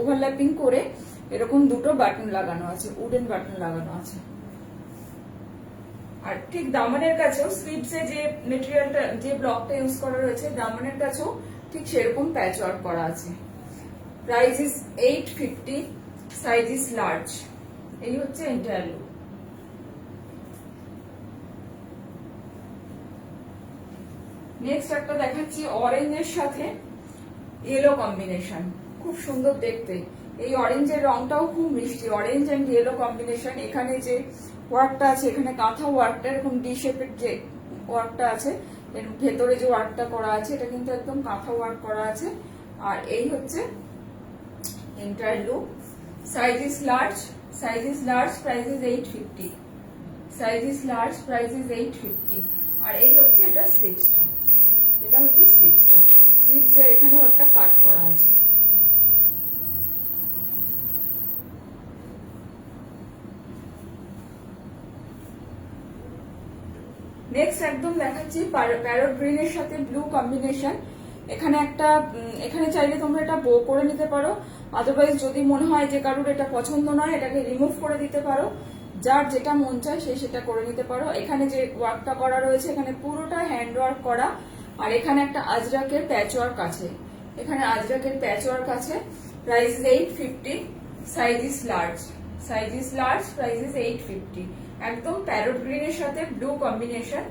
ওভারল্যাপিং করে এরকম দুটো বাটন লাগানো আছে, উডেন বাটন লাগানো আছে। আর ঠিক দামানের কাছেও স্লিভসে যে মেটেরিয়ালটা, যে ব্লকটা ইউজ করা রয়েছে, দামানের কাছেও ঠিক সেরকম প্যাচ ওয়ার্ক করা আছে। Price is 850, size is large. এই হচ্ছে এন্টায়ার লুক। নেক্সট একটা দেখাচ্ছি অরেঞ্জের সাথে ইয়েলো কম্বিনেশন, খুব সুন্দর দেখতে। এই অরেঞ্জের রংটাও খুব মিষ্টি, অরেঞ্জ এন্ড ইয়েলো কম্বিনেশন। এখানে যে ওয়ার্কটা আছে, এখানে কাঁথা ওয়ার্কটা এরকম ডি শেপের যে ওয়ার্কটা আছে, এর ভেতরে যে ওয়ার্কটা করা আছে এটা কিন্তু একদম কাঁথা ওয়ার্ক করা আছে। আর এই হচ্ছে entire look. Size is large, size is large, price is 850, size is large, price is 850। আর এই হচ্ছে এটা স্লিভসটা, এটা হচ্ছে স্লিভসটা। স্লিভসের এখানেও একটা কাট করা আছে। নেক্সট একদম দেখাচ্ছি প্যারট গ্রিনের সাথে ব্লু কম্বিনেশন। এখানে চাইলে তোমরা এটা বো করে নিতে পারো, আদারওয়াইজ যদি মনে হয় যে কারোর এটা পছন্দ নয়, এটাকে রিমুভ করে দিতে পারো। যার যেটা মন চায় সে সেটা করে নিতে পারো। এখানে যে ওয়ার্কটা করা রয়েছে, এখানে পুরোটা হ্যান্ড ওয়ার্ক করা। আর এখানে একটা আজরাকের প্যাচ ওয়ার্ক আছে, এখানে আজরাকের প্যাচ ওয়ার্ক আছে। Price is 850, size is large, size is large, price is 850। একদম প্যারট গ্রিনের সাথে ব্লু কম্বিনেশন,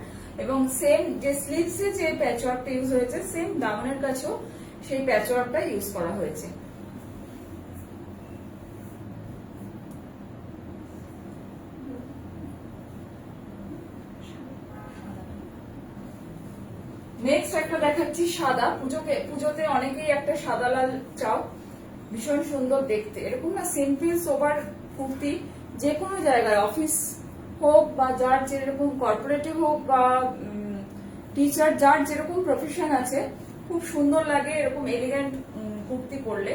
এবং সেম যে স্লিভসে যে প্যাচ ওয়ার্কটা ইউজ হয়েছে, সেম দামনের কাছেও সেই প্যাচ ওয়ার্কটা ইউজ করা হয়েছে। নেক্সট একটা দেখাচ্ছি সাদা। পুজোতে অনেকেই একটা সাদা লাল চাও, ভীষণ সুন্দর দেখতে। এরকম না সিম্পল সোবার কুর্তি যে কোনো জায়গায়, অফিস হোক বা যার যেরকম কর্পোরেটিভ হোক বা টিচার, যার যেরকম প্রফেশন আছে, খুব সুন্দর লাগে এরকম এলিগেন্ট কুর্তি পরলে।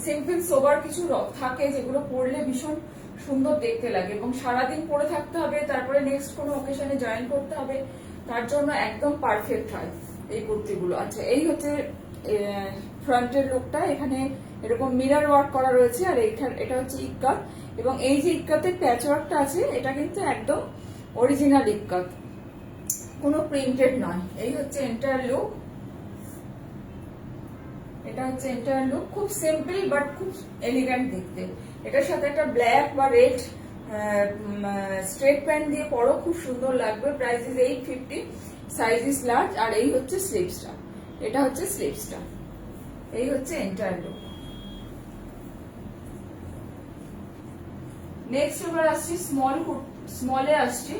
সিম্পল সোবার কিছু থাকে যেগুলো পরলে ভীষণ সুন্দর দেখতে লাগে, এবং সারাদিন পরে থাকতে হবে, তারপরে নেক্সট কোনো অকেশনে জয়েন করতে হবে, তার জন্য একদম পারফেক্ট হয় এই কুর্তিগুলো। আচ্ছা, এই হচ্ছে ফ্রন্টের লুকটা। এখানে এরকম মিরর ওয়ার্ক করা রয়েছে, আর এটা হচ্ছে ইক্কাত, এবং এই যে ইক্কাতের প্যাচ ওয়ার্কটা আছে এটা কিন্তু একদম অরিজিনাল ইক্কাত, কোনো প্রিন্টেড নয়। এই হচ্ছে এন্টায়ার লুক, এটা হচ্ছে এন্টায়ার লুক। খুব সিম্পল বাট খুব এলিগেন্ট দেখতে। এটার সাথে একটা ব্ল্যাক বা রেড স্ট্রেট প্যান্ট দিয়ে পরো, খুব সুন্দর লাগবে। Price is 850, size is large. আর এই হচ্ছে স্লিভসটা, এটা হচ্ছে স্লিভসটা। এই হচ্ছে এন্টায়ার লুক। নেক্সট এবার আসছি স্মলে আসছি,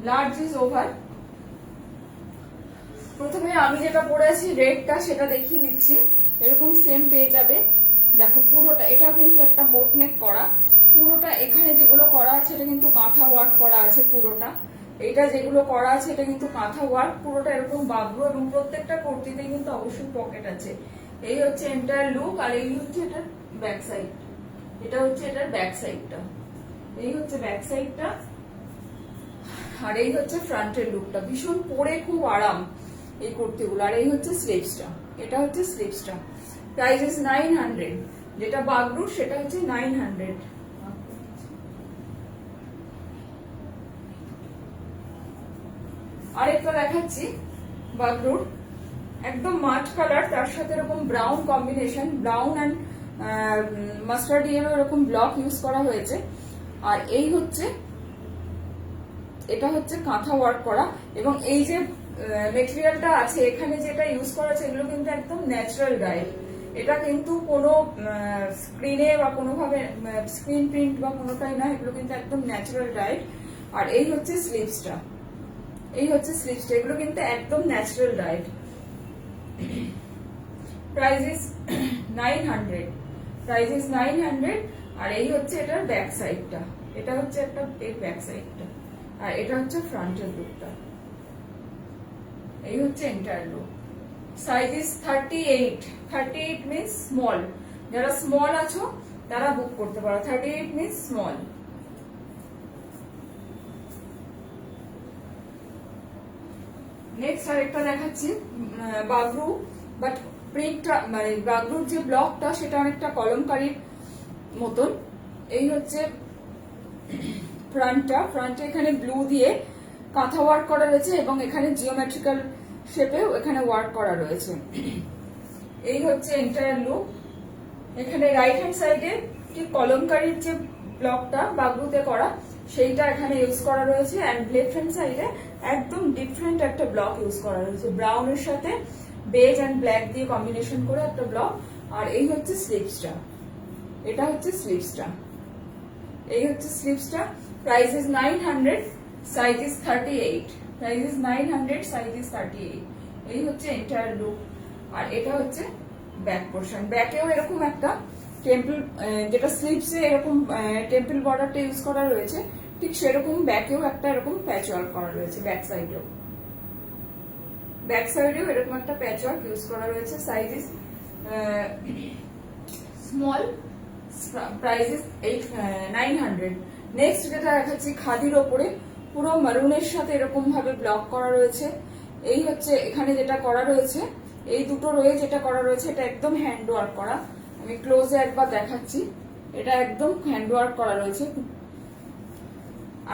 লার্জ ইজ ওভার। প্রথমে আমি যেটা পরে আছি রেডটা, সেটা দেখিয়ে দিচ্ছি। এরকম সেম পেয়ে যাবে। দেখো পুরোটা, এটাও কিন্তু একটা বোট নেক করা। পুরোটা এখানে যেগুলো করা আছে এটা কিন্তু কাঁথা ওয়ার্ক করা আছে পুরোটা। এটা যেগুলো করা আছে এটা কিন্তু কাঁথা ওয়ার্ক, পুরোটা এরকম বাবলু, এবং প্রত্যেকটা কুর্তিতে কিন্তু অবশ্যই পকেট আছে। এই হচ্ছে এন্টায়ার লুক। আর এই হচ্ছে এটার ব্যাক সাইড, এটা হচ্ছে এটার ব্যাক সাইডটা। এই হচ্ছে ব্যাক সাইডটা, আর এই হচ্ছে ফ্রন্টের লুকটা। ভীষণ পরে খুব আরাম এই কুর্তিগুলো। আর এই হচ্ছে স্লিভসটা, এটা হচ্ছে স্লিভসটা। প্রাইস ইজ 900, যেটা বাগরু সেটা হচ্ছে 900। আরেকটা দেখাচ্ছি বাগরুর, একদম মাঠ কালার, তার সাথে এরকম brown combination, brown and mustard yellow এরকম ব্লক ইউজ করা হয়েছে। আর এই হচ্ছে, এটা হচ্ছে কাঁথা ওয়ার্ক করা, এবং এই যে মেটেরিয়ালটা আছে এখানে যেটা ইউজ করা আছে এগুলো কিন্তু একদম ন্যাচারাল ডাইড। এটা কিন্তু কোনো স্ক্রিনে বা কোনোভাবে স্ক্রিন প্রিন্ট বা কোনোটাই না, এগুলো কিন্তু একদম ন্যাচারাল ডাইড। আর এই হচ্ছে স্লিভসটা, এই হচ্ছে স্লিভসটা, এগুলো কিন্তু একদম natural died. Price is 900, price is 900। আর এই হচ্ছে এটার ব্যাক সাইডটা, এটা হচ্ছে একটা এর ব্যাক সাইডটা, আর এটা হচ্ছে ফ্রন্টের লুকটা। এই হচ্ছে entire look. Size is 38, 38 means small. যারা স্মল আছো তারা বুক করতে পারো, 38 মিন্স স্মল। নেক্সট আরেকটা দেখাচ্ছি বাগরু, বাট প্রিন্টটা মানে বাগরুর যে ব্লকটা সেটা অনেকটা কলমকারীর মতন। এই হচ্ছে ফ্রন্টটা, ফ্রন্টে এখানে ব্লু দিয়ে কাঁথা ওয়ার্ক করা রয়েছে এবং এখানে জিওমেট্রিক্যাল শেপেও এখানে ওয়ার্ক করা রয়েছে। এই হচ্ছে এন্টায়ার লুক। এখানে রাইট হ্যান্ড সাইডে ঠিক কলমকারীর যে ব্লকটা বাগরুতে করা সেইটা এখানে ইউজ করা রয়েছে, অ্যান্ড লেফট হ্যান্ড সাইডে একদম ডিফারেন্ট একটা ব্লক ইউজ করা রয়েছে, ব্রাউনের সাথে বেজ অ্যান্ড ব্ল্যাক দিয়ে কম্বিনেশন করে একটা ব্লক। আর এই হচ্ছে স্লিভসটা, এটা হচ্ছে স্লিভসটা, এই হচ্ছে স্লিভসটা। Price is 900, size is 38, price is 900, size is 38। এই হচ্ছে এন্টায়ার লুক। আর এটা হচ্ছে ব্যাক পোর্শন, ব্যাকেও এরকম একটা টেম্পল, যেটা স্লিভসে এরকম টেম্পল বর্ডারটা ইউজ করা রয়েছে, ঠিক সেরকম ব্যাকেও একটা এরকম প্যাচ ওয়ার্ক করা রয়েছে। ব্যাক সাইডেও এরকম একটা প্যাচ ওয়ার্ক ইউজ করা রয়েছে। Size is small, price is 900। Next যেটা দেখাচ্ছি খাদির ওপরে পুরো মারুনের সাথে এরকম ভাবে ব্লক করা রয়েছে। এই হচ্ছে এখানে যেটা করা রয়েছে, এই দুটো রয়ে যেটা করা রয়েছে এটা একদম হ্যান্ড ওয়ার্ক করা। আমি ক্লোজে একবার দেখাচ্ছি, এটা একদম হ্যান্ড ওয়ার্ক করা রয়েছে।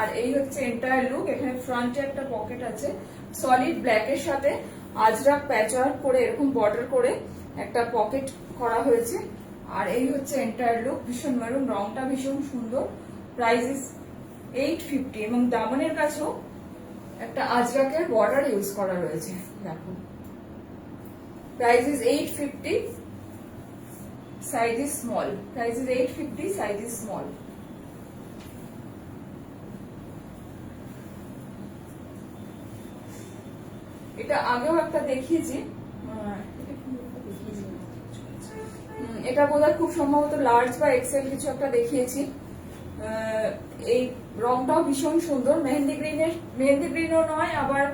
আর এই হচ্ছে এন্টায়ার লুক। এখানে ফ্রন্টে একটা পকেট আছে, সলিড ব্ল্যাকের সাথে আজরাক প্যাচ ওয়ার্ক করে এরকম বর্ডার করে একটা পকেট করা হয়েছে। আর এই হচ্ছে এন্টায়ার লুক, ভীষণ মারুন, রংটা ভীষণ সুন্দর। প্রাইস ইজ 850 এবং দামনের কাছেও একটা আজরাকের বর্ডার ইউজ করা রয়েছে। দেখো, price is 850, size is small, price is 850, size is small. এটা আগেও একটা দেখিয়েছি, এটা বোধহয় খুব সম্ভবত লার্জ বা এক্সেল কিছু একটা দেখিয়েছি। এই রংটাও ভীষণ সুন্দর, মেহেন্দি গ্রিনও নয়, আবার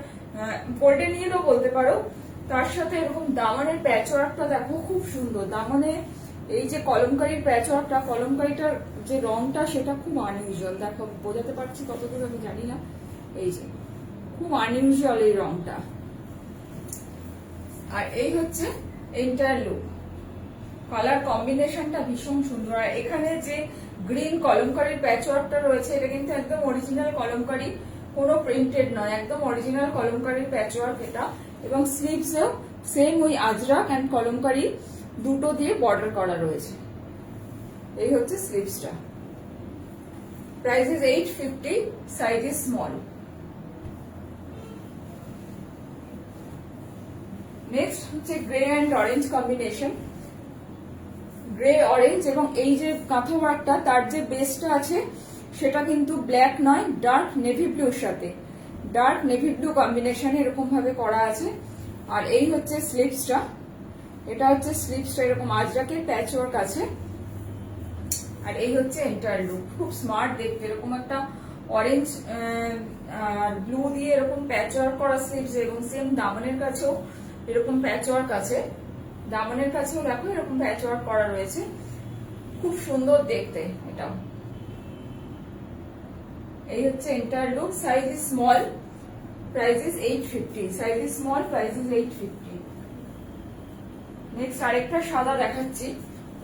গোল্ডেন ইয়েলো বলতে পারো। তার সাথে এরকম দামানের প্যাচ ওয়ার্কটা দেখো, খুব সুন্দর। দামানে এই যে কলমকারীর প্যাচ ওয়ার্কটা, কলমকারীটার যে রংটা সেটা খুব আনইউজুয়াল। দেখো, বোঝাতে পারছি কতদূর আমি জানি না, এই যে খুব আনইউজুয়াল এই রংটা। আর এই হচ্ছে এন্টায়ার লুক, কালার কম্বিনেশনটা ভীষণ সুন্দর। আর এখানে যে গ্রিন কলমকারীর প্যাচ ওয়ার্কটা রয়েছে এটা কিন্তু একদম অরিজিনাল কলমকারী, কোনো প্রিন্টেড নয়, একদম অরিজিনাল কলমকারীর প্যাচ ওয়ার্ক এটা। এবং স্লিভসেও সেম ওই আজরাক অ্যান্ড কলমকারী দুটো দিয়ে বর্ডার করা রয়েছে। এই হচ্ছে স্লিভসটা। Price is 850, size is small. Next হচ্ছে grey and orange combination, grey orange. এবং এই যে কাঁথা ওয়ার্কটা, তার যে বেসটা আছে সেটা কিন্তু ব্ল্যাক নয়, ডার্ক নেভি ব্লুর সাথে, ডার্ক নেভি ব্লু কম্বিনেশনে এরকম ভাবে করা আছে। আর এই হচ্ছে স্লিভসটা, এটা হচ্ছে স্লিভসটা, এরকম আজরাকের প্যাচ ওয়ার্ক আছে। আর এই হচ্ছে এন্টায়ার লুক, খুব স্মার্ট দেখতে, এরকম একটা অরেঞ্জ আর ব্লু দিয়ে এরকম প্যাচ ওয়ার্ক করা স্লিভস। এবং সেম দামনের কাছেও এরকম প্যাচ ওয়ার্ক আছে, দামনের কাছেও দেখো এরকম প্যাচ ওয়ার্ক করা রয়েছে, খুব সুন্দর দেখতে এটাও। এই হচ্ছে entire look. Size is small, price is 850, size is small, price is 850। Next আরেকটা সাদা দেখাচ্ছি।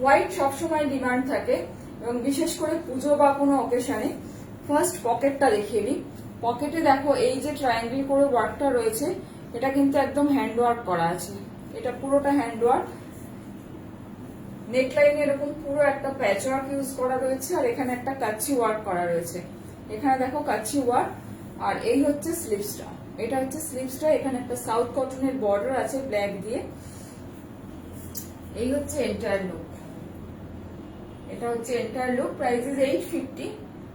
হোয়াইট সবসময় ডিমান্ড থাকে এবং বিশেষ করে পুজো বা কোনো অকেশনে। ফার্স্ট পকেটটা দেখিয়ে দিই। পকেটে দেখো এই যে ট্রায়াঙ্গেল করে ওয়ার্কটা রয়েছে, এটা কিন্তু একদম হ্যান্ড ওয়ার্ক করা আছে, এটা পুরোটা হ্যান্ড ওয়ার্ক। নেকলাইনে এরকম পুরো একটা প্যাচ ওয়ার্ক ইউজ করা রয়েছে। আর এখানে একটা কাচ্চি ওয়ার্ক করা রয়েছে, এখানে দেখো কাচ্চি ওয়ার্ক। আর এই হচ্ছে স্লিভসটা, এটা হচ্ছে স্লিভসটা। এখানে একটা সাউথ কটনের বর্ডার আছে ব্ল্যাক দিয়ে। এই হচ্ছে এন্টায়ার লুক, এটা হচ্ছে entire look. Price is 850,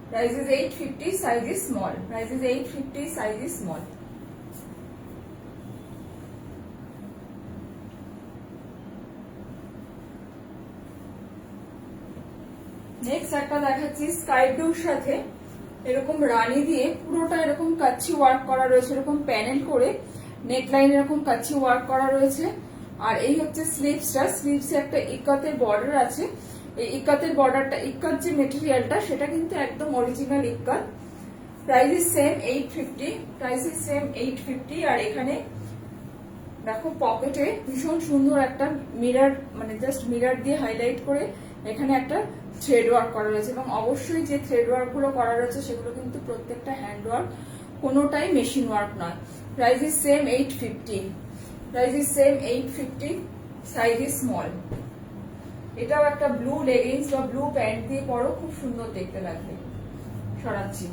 price is 850, size is small, price is 850, size is small. Next একটা দেখাচ্ছি স্কাই ব্লুর সাথে এরকম রানী দিয়ে পুরোটা এরকম কাচ্চি ওয়ার্ক করা রয়েছে, এরকম প্যানেল করে নেকলাইন এরকম কাচ্চি ওয়ার্ক করা রয়েছে। আর এই হচ্ছে স্লিভসটা, স্লিভসে একটা ইকাতের বর্ডার আছে। এই ইকাতের বর্ডারটা, ইকাত যে মেটেরিয়ালটা সেটা কিন্তু একদম original ইকাত। Price is same 850, price is same 850। আর এখানে দেখো পকেটে ভীষণ সুন্দর একটা মিরর, মানে জাস্ট মিরর দিয়ে হাইলাইট করে এখানে একটা থ্রেড ওয়ার্ক করা রয়েছে। এবং অবশ্যই যে থ্রেড ওয়ার্ক গুলো করা রয়েছে সেগুলো কিন্তু প্রত্যেকটা হ্যান্ড ওয়ার্ক, কোনোটাই মেশিন ওয়ার্ক নয়। Price is same 850, price is same 850, size is small. এটাও একটা ব্লু লেগিংস বা ব্লু প্যান্ট দিয়ে পরো, খুব সুন্দর দেখতে লাগবে। সরাচ্ছি।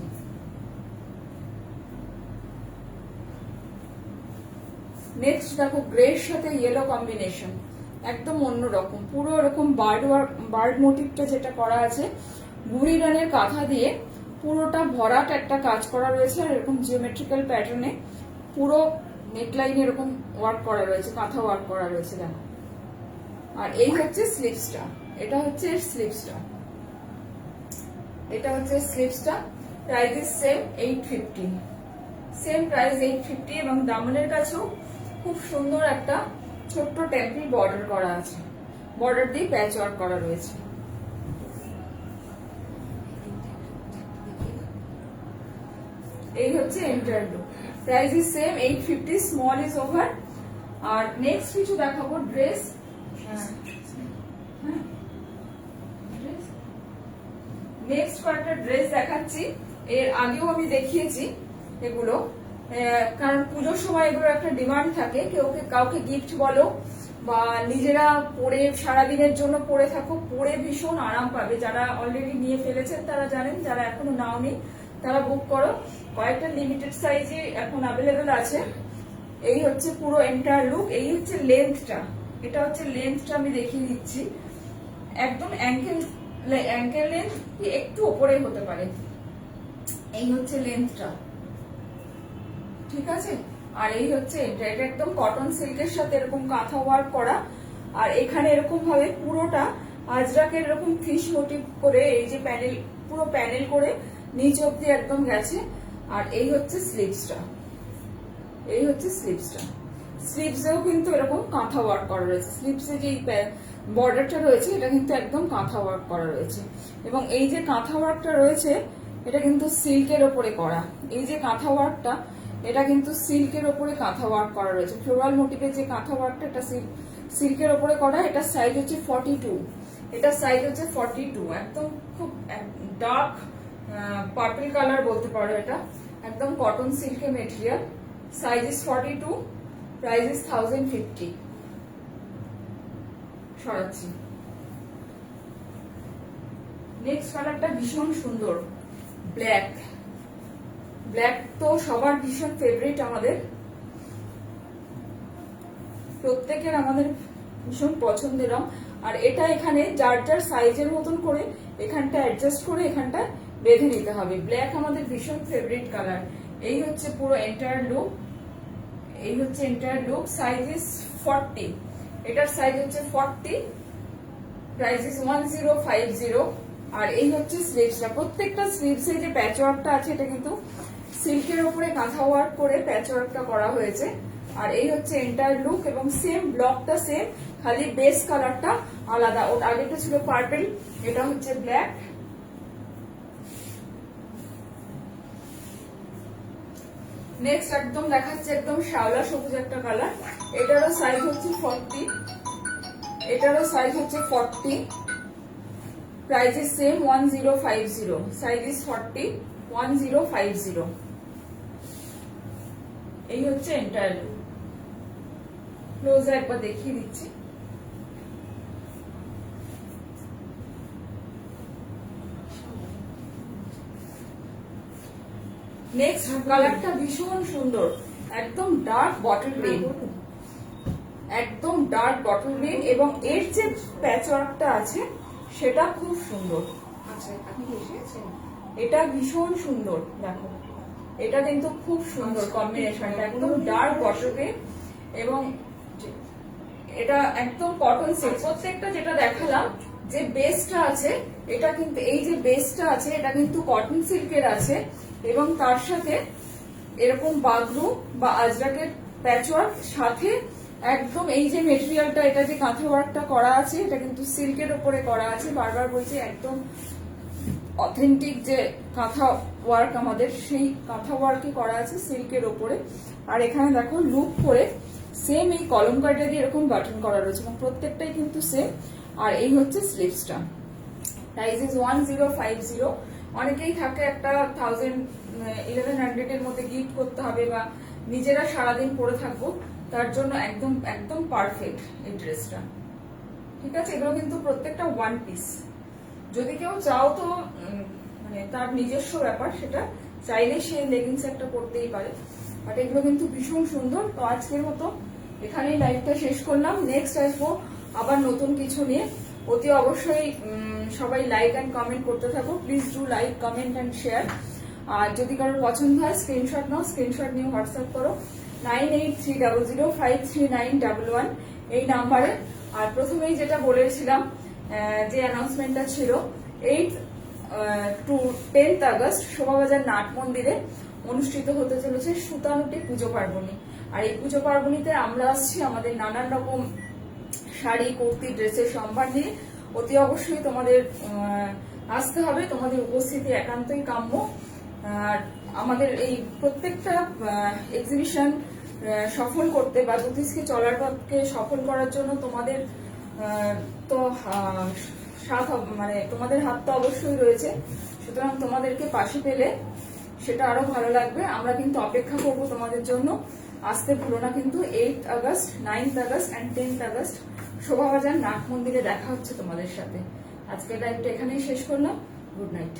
নেক্সট দেখো গ্রের সাথে ইয়েলো কম্বিনেশন, একদম অন্যরকম, পুরো এরকম বার্ড মোটিভটা যেটা করা আছে বুড়ি রানের কাঁথা দিয়ে পুরোটা ভরাট একটা কাজ করা রয়েছে, আর এরকম জিওমেট্রিক্যাল প্যাটার্নে পুরো নেকলাইনে এরকম ওয়ার্ক করা রয়েছে, কাঁথা ওয়ার্ক করা রয়েছে দেখো। আর এই হচ্ছে স্লিভসটা, এটা হচ্ছে স্লিভসটা, এটা হচ্ছে স্লিভসটা। Price is same 850, same price 850, এবং দামনের কাছেও খুব সুন্দর একটা ছোট্ট টেম্পল বর্ডার করা আছে, বর্ডার দিয়ে প্যাচ ওয়ার্ক করা রয়েছে। এই হচ্ছে entire look, price is same 850, small is over. আর নেক্সট কিছু দেখাবো ড্রেস, নেক্সট কয়েকটা ড্রেস দেখাচ্ছি। এর আগেও আমি দেখিয়েছি এগুলো, কারণ পুজোর সময় এগুলো একটা ডিমান্ড থাকে, কাউকে গিফট বলো বা নিজেরা পরে সারাদিনের জন্য পরে থাকো, পরে ভীষণ আরাম পাবে। যারা অলরেডি নিয়ে ফেলেছেন তারা জানেন, যারা এখনো নাওনি তারা বুক করো, কয়েকটা লিমিটেড সাইজে এখন অ্যাভেলেবেল আছে। এই হচ্ছে পুরো এন্টায়ার লুক, এই হচ্ছে লেন্থটা, এটা হচ্ছে লেন্থটা আমি দেখিয়ে দিচ্ছি, একদম অ্যাঙ্কেল লেন্থ একটু ওপরে হতে পারে, এই হচ্ছে লেন্থটা, ঠিক আছে। আর এই হচ্ছে এটা একদম কটন সিল্কের সাথে এরকম কাঁথা ওয়ার্ক করা, আর এখানে এরকম ভাবে পুরোটা আজরাকের এরকম ফিশ মোটিভ করে এই যে প্যানেল, পুরো প্যানেল করে নিচ অব্দি একদম গেছে। আর এই হচ্ছে স্লিভসটা, এই হচ্ছে স্লিভসটা, স্লিভসেও কিন্তু এরকম কাঁথা ওয়ার্ক করা রয়েছে, স্লিভসে যে বর্ডারটা রয়েছে এটা কিন্তু একদম কাঁথা ওয়ার্ক করা রয়েছে, এবং এই যে কাঁথা ওয়ার্কটা রয়েছে এটা কিন্তু সিল্কের ওপরে করা, এই যে কাঁথা ওয়ার্কটা এটা কিন্তু সিল্কের ওপরে কাঁথা ওয়ার্ক করা রয়েছে, ফ্লোরাল মোটিভের যে কাঁথা ওয়ার্কটা এটা সিল্কের ওপরে করা। এটা সাইজ হচ্ছে 42, এটা সাইজ হচ্ছে 42, একদম খুব ডার্ক পার্পল কালার বলতে পারো, এটা একদম কটন সিল্কের material, size is 42, price is 1050। সরাচ্ছি। নেক্সট কালারটা ভীষণ সুন্দর, ব্ল্যাক, ব্ল্যাক তো সবার ভীষণ ফেভারিট, আমাদের প্রত্যেকের আমাদের ভীষণ পছন্দের রং। আর এটা এখানে যার যার সাইজের মতন করে এখানটা অ্যাডজাস্ট করে এখানটা বেঁধে নিতে হবে। ব্ল্যাক আমাদের ভীষণ ফেভারিট কালার। এই হচ্ছে পুরো এন্টায়ার লুক, এই হচ্ছে এন্টায়ার লুক, সাইজ ইজ 40, এটার সাইজ হচ্ছে 40, প্রাইস ইজ 1050। আর এই হচ্ছে স্লিভসটা, প্রত্যেকটা স্লিভসে যে প্যাচ ওয়ার্কটা আছে এটা কিন্তু সিল্কের উপরে কাঁথা ওয়ার্ক করে প্যাচ ওয়ার্কটা করা হয়েছে। আর এই হচ্ছে এন্টায়ার লুক, এবং সেম ব্লকটা সেম, খালি বেস কালারটা আলাদা, ওর আগেটা ছিল পার্পল, এটা হচ্ছে ব্ল্যাক। নেক্সট একদম দেখাচ্ছে একদম শ্যাওলা সবুজ একটা কালার, এটারও সাইজ হচ্ছে 40, এটারও সাইজ হচ্ছে 40, price is same 1050, size is 40, 1050। এই হচ্ছে এন্টায়ার লুক, ক্লোজে একবার দেখিয়ে দিচ্ছি। নেক্সট কালারটা ভীষণ সুন্দর, একদম ডার্ক বটল গ্রিন, একদম ডার্ক বটল গ্রিন, এবং এর যে প্যাচ ওয়ার্কটা আছে সেটা খুব সুন্দর। আচ্ছা, আপনি এসেছেন, এটা ভীষণ সুন্দর, দেখো এটা কিন্তু খুব সুন্দর কম্বিনেশনটা, একদম ডার্ক বটল গ্রিন, এবং এটা একদম কটন সিল্ক। প্রত্যেকটা যেটা দেখালাম যে বেসটা আছে এটা কিন্তু, এই যে বেসটা আছে এটা কিন্তু কটন সিল্কের আছে, এবং তার সাথে এরকম বাগরু বা আজরাকের প্যাচওয়ার্ক, সাথে একদম এই যে মেটেরিয়ালটা, এটা যে কাঁথা ওয়ার্কটা করা আছে এটা কিন্তু সিল্কের উপরে করা আছে, বারবার বলছি একদম অথেন্টিক যে কাঁথা ওয়ার্ক আমাদের, সেই কাঁথা ওয়ার্কই করা আছে সিল্কের উপরে। আর এখানে দেখো লুপ করে সেম এই কলমকারটা দিয়ে এরকম বাটন করা রয়েছে, এবং প্রত্যেকটাই কিন্তু সেম। আর এই হচ্ছে স্লিভসটা, প্রাইস ইজ 1050, অনেকেই থাকে একটা 1100 এর মধ্যে গিফট করতে হবে বা নিজেরা সারাদিন পরে থাকবো, তার জন্য একদম একদম পারফেক্ট এই ড্রেসটা। ঠিক আছে, এগুলো কিন্তু প্রত্যেকটা ওয়ান পিস। যদি কেউ চাও তো মানে তার নিজস্ব ব্যাপার, সেটা চাইলে সে লেগিংস একটা পরতেই পারে, বাট এগুলো কিন্তু ভীষণ সুন্দর। তো আজকের মতো এখানেই লাইভটা শেষ করলাম। নেক্সট আসবো আবার নতুন কিছু নিয়ে। অতি অবশ্যই সবাই লাইক অ্যান্ড কমেন্ট করতে থাকো। Please do like, comment and share. আর যদি কারোর পছন্দ হয় স্ক্রিনশট নাও, স্ক্রিনশট নিয়ে হোয়াটসঅ্যাপ করো 9830053911 এই নাম্বারে। আর প্রথমেই যেটা বলেছিলাম, যে অ্যানাউন্সমেন্টটা ছিল 8 টু 10 আগস্ট শোভাবাজার নাট মন্দিরে অনুষ্ঠিত হতে চলেছে সুতানুটি পুজো পার্বণী। আর এই পুজো পার্বণীতে আমরা আসছি আমাদের নানান রকম শাড়ি, কুর্তি, ড্রেসের সম্ভার নিয়ে। অতি অবশ্যই তোমাদের আসতে হবে, তোমাদের উপস্থিতি একান্তই কাম্য। আর আমাদের এই প্রত্যেকটা এক্সিবিশন সফল করতে বা জ্যোতিষকে চলার পথকে সফল করার জন্য তোমাদের তো মানে তোমাদের হাত তো অবশ্যই রয়েছে। সুতরাং তোমাদেরকে পাশে পেলে সেটা আরো ভালো লাগবে। আমরা কিন্তু অপেক্ষা করব তোমাদের জন্য। আসতে ভুলো না কিন্তু। 8 August, 9 August and 10 August Shobhabazar নাট মন্দিরে দেখা হচ্ছে তোমাদের সাথে। আজকের লাইভটা এখানেই শেষ করলাম। Good night.